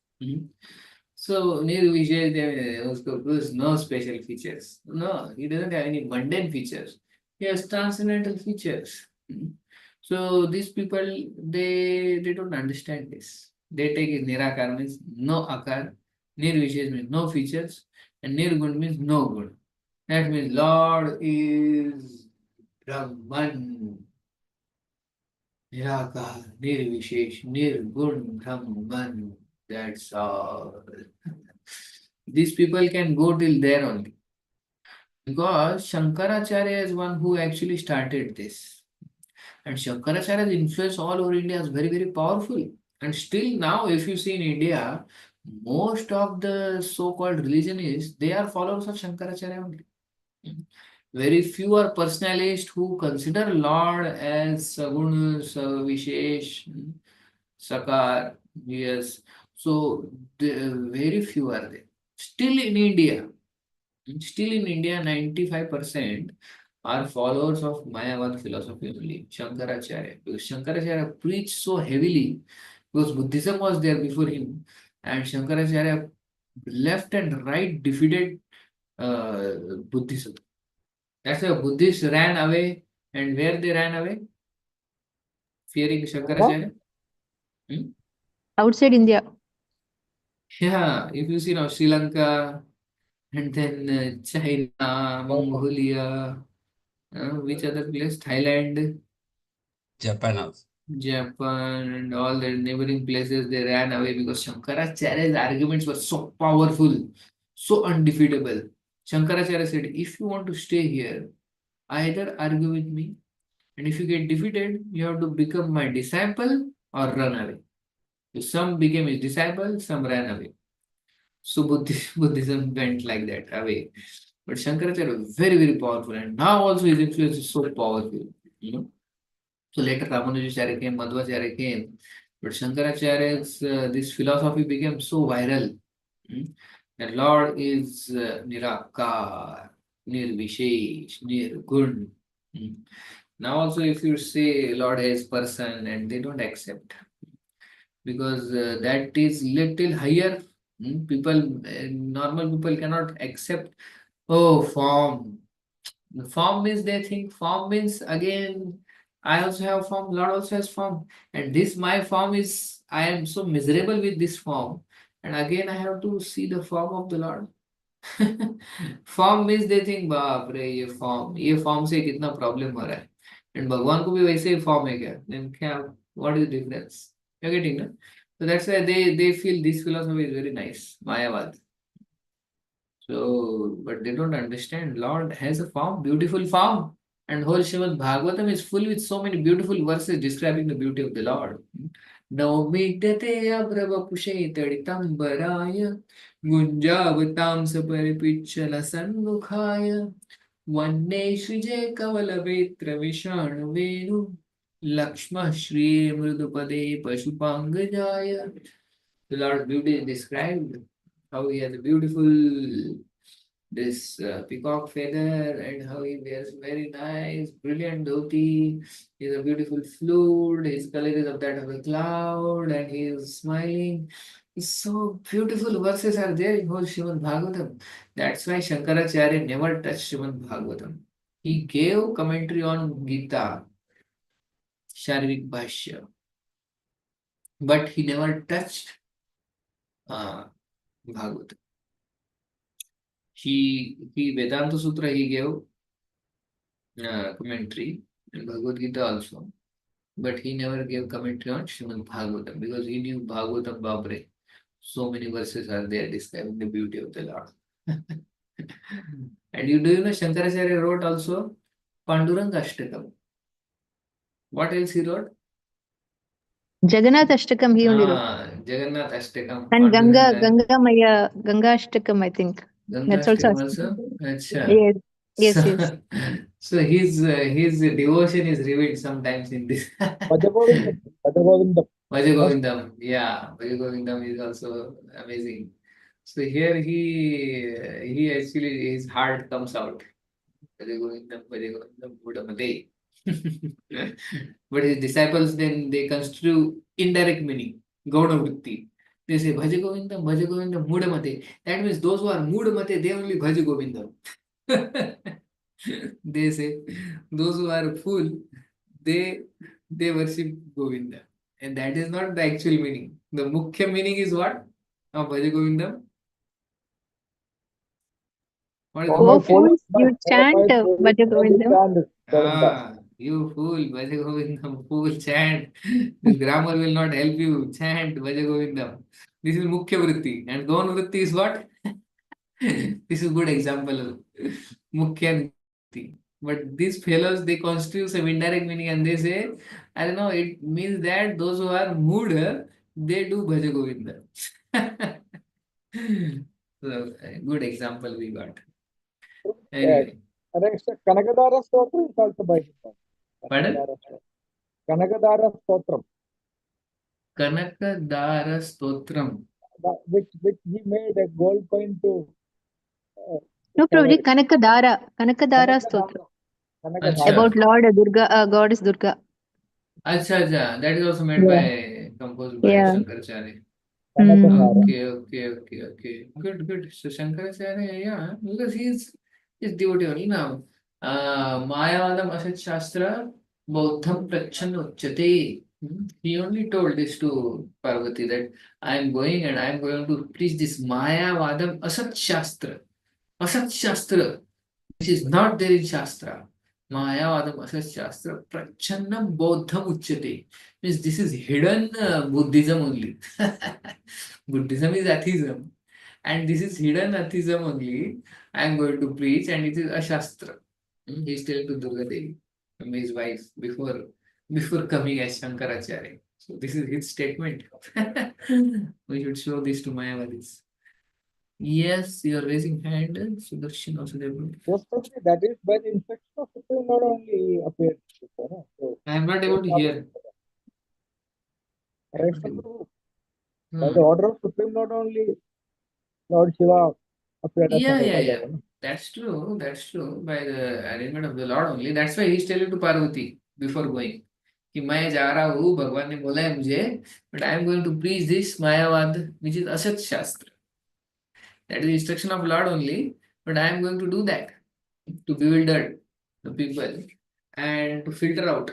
So Nirvishesh, there's no special features. No, he doesn't have any mundane features. He has transcendental features. So these people, they don't understand this. They take it Nirakar means no akar, Nirvishesh means no features, and Nirgun means no good. That means Lord is Brahman. Nirakar, Nirvishesh, Nirgun, Brahman. That's all. These people can go till there only. Because Shankaracharya is one who actually started this. And Shankaracharya's influence all over India is very, very powerful. And still now, if you see in India, most of the so-called religionists, they are followers of Shankaracharya only. Very few are personalists who consider Lord as Sagun, Vishesh, Sakar, yes. So very few are there. Still in India, 95% are followers of Mayavad philosophy only, Shankaracharya. Because Shankaracharya preached so heavily, because Buddhism was there before him, and Shankaracharya left and right defeated Buddhism. That's why Buddhists ran away, and where they ran away? Fearing Shankaracharya. Outside India. Yeah, if you see now Sri Lanka, and then China, Mongolia, which other place? Thailand, Japan also. Japan, and all the neighboring places, they ran away because Shankaracharya's arguments were so powerful, so undefeatable. Shankaracharya said, if you want to stay here, either argue with me, and if you get defeated, you have to become my disciple or run away. So some became his disciple, some ran away. So Buddhism went like that away. But Shankaracharya was very, very powerful, and now also his influence is so powerful, you know. So later Ramanujacharya came, Madhvacharya came, but Shankaracharya's this philosophy became so viral. That Lord is Nirakar, Nirvishesh, Nirgun. Now also if you say Lord is person, and they don't accept, because that is little higher. People, normal people cannot accept. Oh, form. The form means, they think form means, again, I also have form, Lord also has form. And this my form is, I am so miserable with this form. And again, I have to see the form of the Lord. Form means they think बाप रे, ये form से कितना problem हो रहा है, and भगवान को भी वैसे ही फॉर्म है क्या, देन क्या, what is difference, you getting ना. So that's why they feel this philosophy is very nice, Mayavad. So, but they don't understand Lord has a form, beautiful form, and whole Srimad Bhagavatam is full with so many beautiful verses describing the beauty of the Lord. नौमिद्यते अभ्रवपुषे तडितम्बराय गुञ्जावतां सपरिपिच्छलसन्मुखाय वन्ने सृजे कवलवेत्रविषाणुवेणु लक्ष्मः श्रीमृदुपदे पशुपाङ्गजाय. The Lord's beauty is described, how he has a beautiful this peacock feather, and how he wears very nice, brilliant dhoti. He has a beautiful flute. His color is of that of a cloud, and he is smiling. So beautiful verses are there in whole Srimad Bhagavatam. That's why Shankaracharya never touched Srimad Bhagavatam. He gave commentary on Gita, Sharvik Bhashya, but he never touched Bhagavatam. He Vedanta Sutra he gave commentary, and Bhagavad Gita also, but he never gave commentary on Srimad Bhagavatam because he knew Bhagavatam Babre. So many verses are there describing the beauty of the Lord. And you know Shankaracharya wrote also Panduranga Ashtakam. What else he wrote? Jagannath Ashtakam he only wrote. Jagannath Ashtakam. And Panduranga. Ganga Ashtakam, I think. Ganga That's also Ashtakam also? Achha. Yes, yes, So, yes. so his devotion is revealed sometimes in this. Bhajagovindam. Bhajagovindam. Vajagovindam, yeah, Vajagovindam is also amazing. So here he actually, his heart comes out. Vajagovindam, Buddhamate. But his disciples then they construe indirect meaning, Gauda Vritti. They say Vajagovindam, Mudamate. That means those who are Mudamate, they only Vajagovindam. They say those who are full, they worship Govinda. And that is not the actual meaning. The mukhya meaning is what? Of Bhaja Govindam? What is the Oh, mukhya? fools, you chant Bhaja Govindam. Ah, You fool, Bhaja Govindam, fool, chant. This grammar will not help you. Chant Bhaja Govindam. This is Mukhya Vritti. And Gaun Vritti is what? This is good example of Mukhya and Vritti. But these fellows, they constitute some indirect meaning and they say, I don't know, it means that those who are mood, they do Bhaja Govinda. So, a good example we got. Anyway, Next, Kanakadara Stotram is also by him. pardon? Kanakadara Stotram, Kanakadara Stotram. which he made a gold coin to. No, Prabhuji, Kanakadara Kanakadara. Stotra. Kanakadara. About Lord Durga, Goddess Durga. Acha, that is also made by, composed by Yeah. Shankaracharya. Kanakadara. Okay. Good. So Shankaracharya, yeah, because he's devotee only now. Mayavadam Asat Shastra Bauddham Prachanna Uchyate. He only told this to Parvati that I am going and I am going to preach this Mayavadam Asat Shastra. Asat Shastra, which is not there in Shastra. Mayavadam Asat Shastra Prachannam Bauddham Uchyate. Means this is hidden Buddhism only. Buddhism is atheism. And this is hidden atheism only. I am going to preach, and it is a Shastra. He is telling to Durga Devi, his wife, before coming as Shankaracharya. So this is his statement. We should show this to Mayavadis. Yes, you are raising hand. Sudarshan also there. Yes, that is by the instruction of Supreme Lord only appeared. So, I am not able to hear. by the order of Supreme Lord only, Lord Shiva appeared as Yeah. That's true. By the arrangement of the Lord only. That's why he is telling to Parvati before going. कि मैं जा रहा हूँ, भगवान ने बोला है मुझे, but I am going to preach this Mayavad, which is Asat Shastra. That is the instruction of Lord only, but I am going to do that to bewilder the people and to filter out.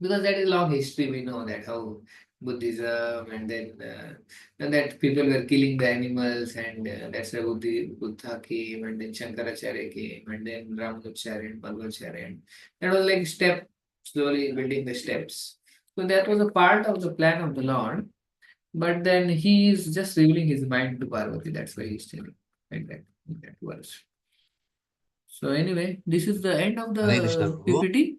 Because that is long history, we know that how Buddhism and then that people were killing the animals and that's why Buddha came and then Shankaracharya came and then Ramanujacharya and Madhvacharya. And that was like step, slowly building the steps. So that was a part of the plan of the Lord, but then he is just revealing his mind to Parvati. That's why he's telling like that in that verse. So anyway, this is the end of Hare Krishna, the Prabhu. PPT.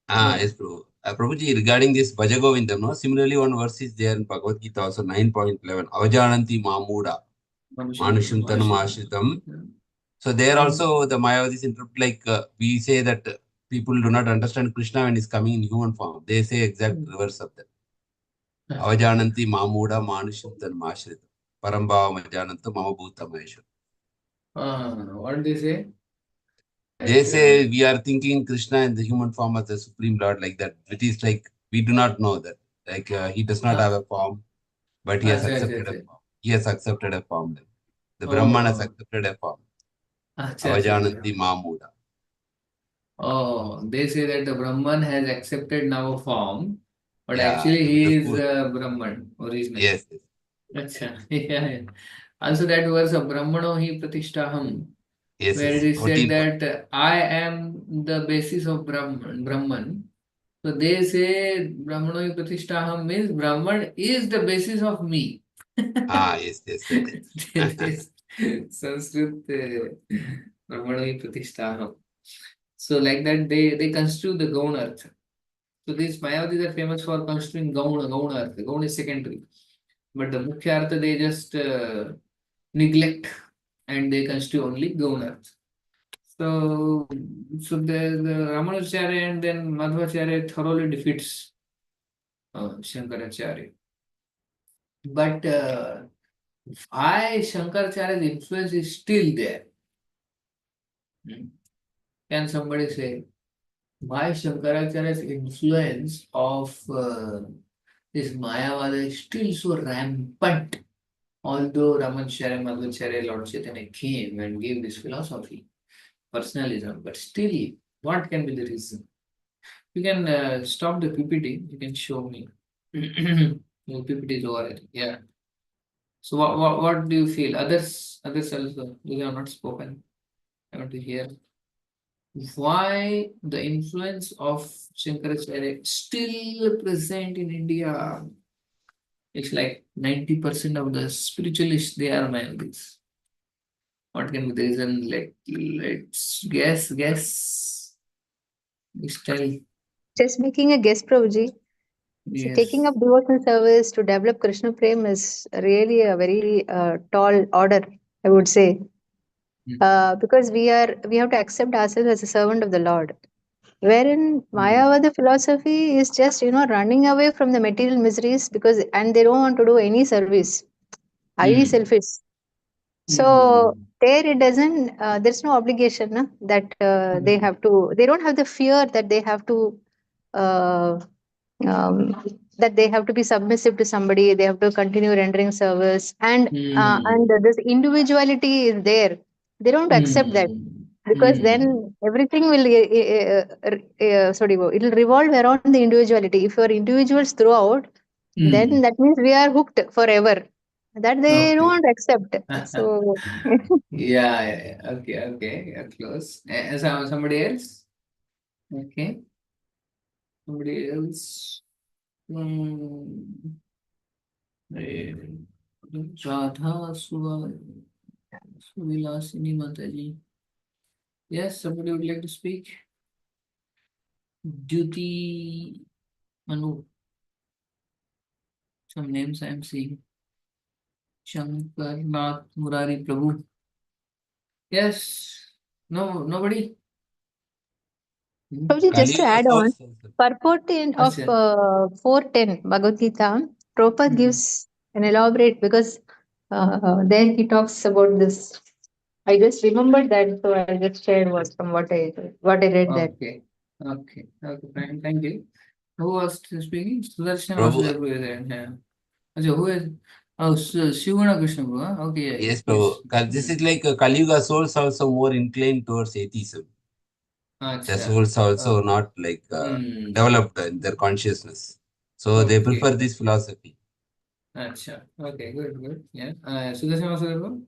Yes, Prabhu. Prabhuji, regarding this Bhaja Govindam, no? Similarly, one verse is there in Bhagavad Gita, also 9.11. Avajananti Mamuda, Manusham Tanum Ashritam. So there also the Mayavadis interpret like we say that people do not understand Krishna when he's coming in human form. They say exact reverse of that. Avajananti Mamuda, Manusham Tanum Ashritam. Parambhava Majananta Mama Bhuta Maheshwar. What they say? They say we are thinking Krishna in the human form as the Supreme Lord like that. It is like we do not know that. Like he does not have a form, but he has accepted a form. He has accepted a form. The Brahman has accepted a form. Avajananti Mamuda. Oh, they say that the Brahman has accepted now a form, but actually he is Brahman originally. Yes. Achha. Yeah. Also that verse of Brahmano hi pratishtaham, where it is said that I am the basis of Brahman. So they say Brahmano hi pratishtaham means Brahman is the basis of me. Yes. Sanskrit Brahmano hi pratishtaham. So like that they construe the Gaun Artha. So these Mayavadis are famous for construing Gaun Artha. Gaun is secondary. But the Mukhya Artha they just neglect and they construe only Gaun Artha. So the Ramanujacharya and then Madhvacharya thoroughly defeats Shankaracharya. But why Shankaracharya's influence is still there? Can somebody say why Shankaracharya's influence of this Mayavada is still so rampant? Although Ramanujacharya, Madhvacharya, Lord Chaitanya came and gave this philosophy, personalism, but still, what can be the reason? You can stop the PPT. You can show me. The PPT is over. Yeah. So what do you feel? Others also, they have not spoken. I want to hear. why the influence of Shankaracharya still present in India. It's like 90% of the spiritualists, they are Mayavadis. What can be the reason? Let's guess. Please tell. Just making a guess, Prabhuji. So taking Yes. up devotional service to develop Krishna Prem is really a very tall order, I would say. Because we have to accept ourselves as a servant of the Lord. Wherein Mayavada philosophy is just running away from the material miseries and they don't want to do any service, highly selfish. So there it doesn't. There's no obligation that they don't have the fear that they have to. Uh, that they have to be submissive to somebody, they have to continue rendering service, and this individuality is there. They don't accept that, because then everything will it'll revolve around the individuality. If you are individuals throughout, then that means we are hooked forever. That they Okay. don't accept. So Yeah. Okay. You're close. Somebody else? Okay. Somebody else. Radha Suvilasini Mataji. Yes, somebody would like to speak. Duty Manu. Some names I am seeing. Shankar Nath Murari Prabhu. Yes. No, nobody. Prabhuji, just to Kali add on, source also. purport of Acha. 410 Bhagavad Gita, Prabhupada gives an elaborate, because there he talks about this. I just remembered that, so I just shared from what I read there. Okay. Fine. Thank you. Who was speaking? Sudarshan Prabhu, Vasudev Prabhu is there. Yeah. Acha, who is? Oh, Shivana Krishna Prabhu. Huh? Okay. yes, Yes. Prabhu. This is like Kali Yuga souls also more inclined towards atheism. The Acha. souls also not like developed in their consciousness. So they prefer this philosophy. Acha. Okay. Good. Yeah. Sudarshan Vasudev Prabhu.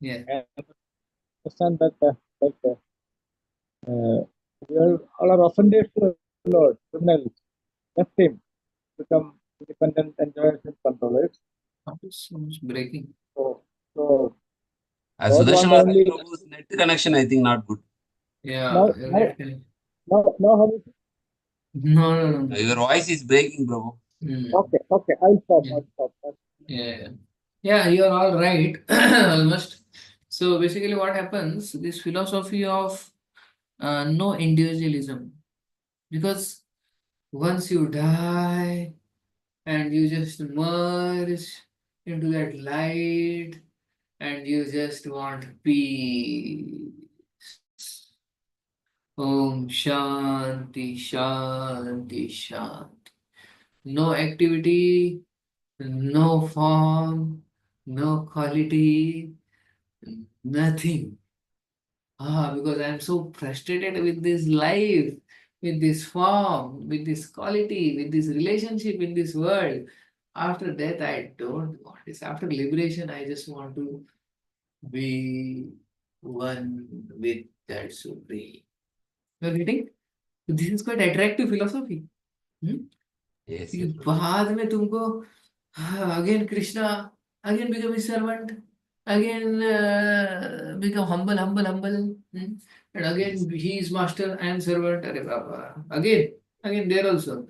Yeah. I understand that we all are offended to the Lord, criminals. Let him become independent and self-controllers. So much breaking. So God Sudarshan want only Prabhu's net connection, I think, not good. Yeah. now how is it? No. Your voice is breaking, Prabhu. Okay, I'll stop. Yeah. I'll stop. Yeah, you're all right. Almost. So basically what happens, this philosophy of no individualism, because once you die and you just merge into that light and you just want peace. Om Shanti. No activity, no form, no quality, nothing. Because I'm so frustrated with this life, with this form, with this quality, with this relationship in this world. After death, I don't want this. After liberation, I just want to be one with that Supreme. You're getting? So this is quite attractive philosophy. Yes. फिर बाद में तुमको again Krishna, again become his servant, again become humble, and again he is master, I am servant. Arre Baba. Again there also.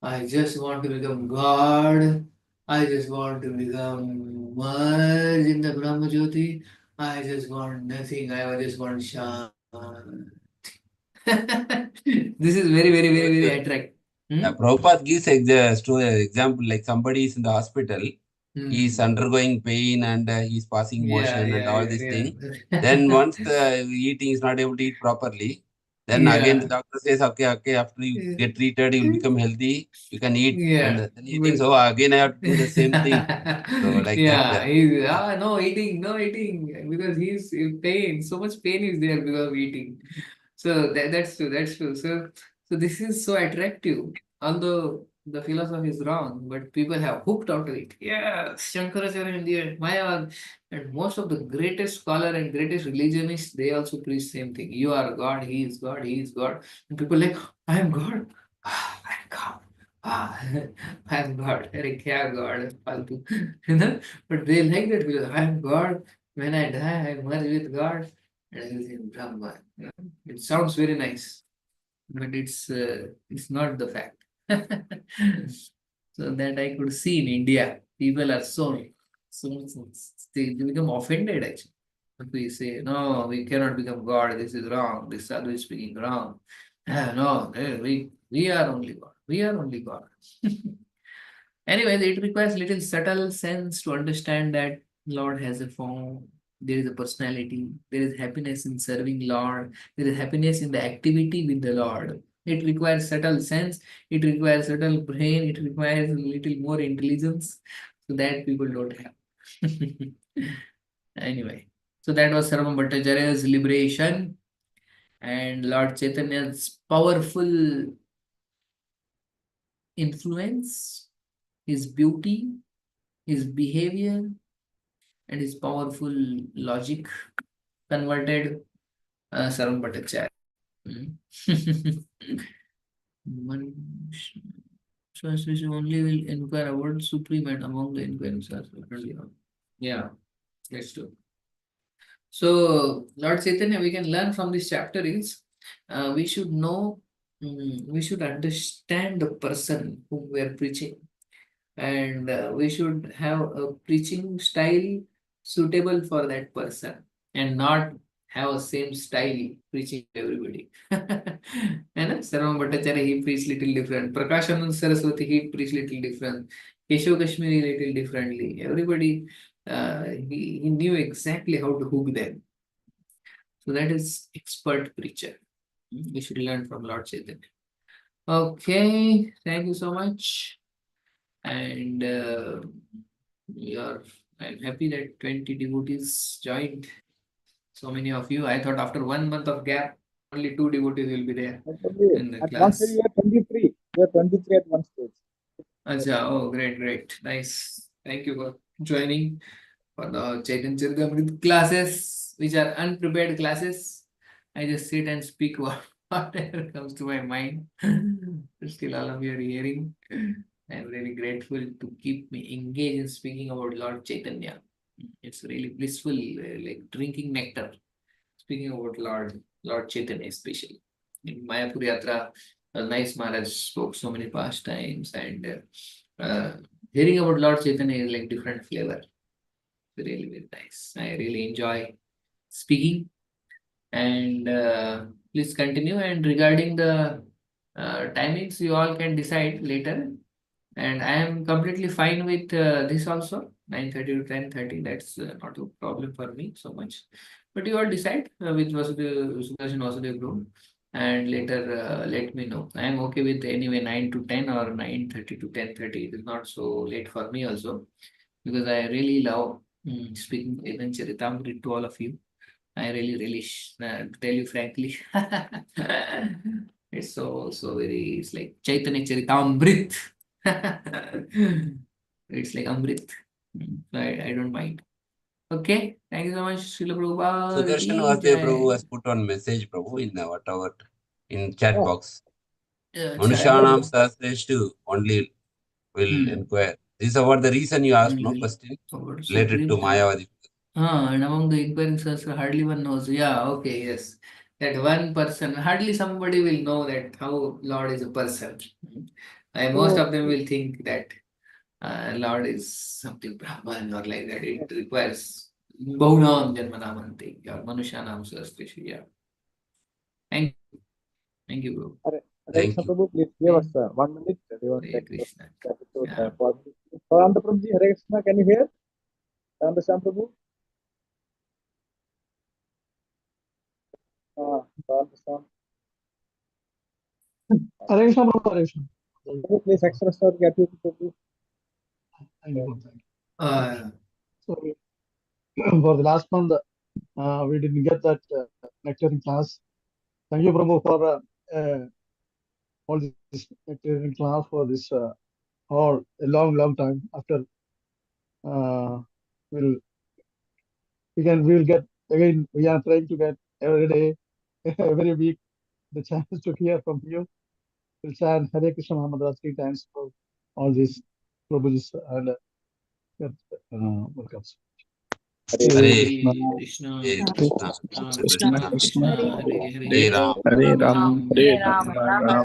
I just want to become God. I just want to become merge in the Brahma Jyoti. I just want nothing. I just want Shanti. This is very attractive. Prabhupada gives example like somebody is in the hospital, he is undergoing pain and he is passing motion and all these things. Then once the eating is not able to eat properly, then again the doctor says, okay, after you get treated, you will become healthy, you can eat. And then he thinks, oh, again I have to do the same thing. So like that. He's no eating, because he's in pain. So much pain is there because of eating. So that's true. So this is so attractive. Although the philosophy is wrong, but people have hooked onto it. Yeah, Shankaracharya and the Mayavad, and most of the greatest scholar and greatest religionists, they also preach same thing. You are God, he is God, he is God. And people like, I am God. Ah, I am God. Ah, I am God. Arey, kya God? Faltu. You know? But they like that because I am God. When I die, I merge with God. And I will say Brahma. You know? It sounds very nice, but it's not the fact. So that I could see in India, people are so they become offended actually. If we say, no, we cannot become God, this is wrong, this sadhu is speaking wrong. Ah, no, we are only God. We are only God. Anyways, it requires little subtle sense to understand that Lord has a form, there is a personality, there is happiness in serving Lord, there is happiness in the activity with the Lord. It requires subtle sense, it requires subtle brain, it requires a little more intelligence, so that people don't have. Anyway, so that was Sarvam Bhattacharya's liberation and Lord Chaitanya's powerful influence, his beauty, his behavior, and his powerful logic converted Sarvam Bhattacharya. So we only will inquire about supreme and among the inquiries. Yeah, that's true. So Lord Chaitanya, we can learn from this chapter is we should know, we should understand the person whom we are preaching, and we should have a preaching style suitable for that person and not have a same style preaching to everybody. And Sarvam Bhattacharya, he preached little different. Prakashanand Saraswati, he preached little different. Keshav Kashmiri little differently. Everybody, he knew exactly how to hook them. So that is expert preacher. We should learn from Lord Chaitanya. Okay, thank you so much. And I'm happy that 20 devotees joined. So many of you. I thought after 1 month of gap, only 2 devotees will be there in the At one stage, class. we are 23. We are 23 at one stage. Acha, oh, great. Nice. Thank you for joining for the Chaitanya Caritamrita classes, which are unprepared classes. I just sit and speak whatever comes to my mind. Still, all of you are hearing. I'm really grateful to keep me engaged in speaking about Lord Chaitanya. It's really blissful, like drinking nectar. Speaking about Lord Chaitanya, especially in Mayapur Yatra, nice Maharaj spoke so many pastimes, and hearing about Lord Chaitanya is like different flavor. Really very nice. I really enjoy speaking, and please continue. And regarding the timings, you all can decide later. And I am completely fine with this also, 9:30 to 10:30. That's not a problem for me so much. But you all decide with Sudarshan Vasudev group, and later let me know. I am okay with anyway 9 to 10 or 9:30 to 10:30. It is not so late for me also, because I really love speaking Chaitanya Charitamrita to all of you. I really relish, to tell you frankly. It's so very, it's like Chaitanya Charitamrita. It's like Amrit. I don't mind. Okay, thank you so much, Srila Prabhupada Sudarshan ki Vasudev Prabhu jai. has put on message, Prabhu, in whatever, in chat box. Acha, Manushanam Sahasreshtu only will hmm. inquire. This is about the reason you asked no Only question about related to Supreme. Mayavadi. And among the inquiring sir, hardly one knows. Yeah, okay, yes. That one person, hardly somebody will know that how Lord is a person. Most of them will think that Lord is something Brahman or like that. It requires Bahunam Janmanamanti or Manushanam Sahasreshtu. Yeah. Thank you, bro. Hare Thank Krishna you. Prabhu, please give us 1 minute. We want to Hare express Krishna. gratitude Yeah. for this. Ananda Prabhuji, Hare Krishna, can you hear? Ananda Sham Prabhu? Ananda Sham. Hare Krishna, Prabhu, Hare Krishna. Prabhu, please express our gratitude to Prabhu. Thank you. Uh, So, for the last month, we didn't get that lecture in class. Thank you, Prabhu, for all this class for this all a long time. After we'll get again. We are trying to get every day, every week, the chance to hear from you. We'll chant Hare Krishna Mahamandra 3 times for all these Prabhu's and welcome. Hare Krishna, Hare Krishna, Krishna Krishna, Krishna Hare Krishna, Hare, Hare Ram, Hare Ram, Ram Hare Ram, Ram.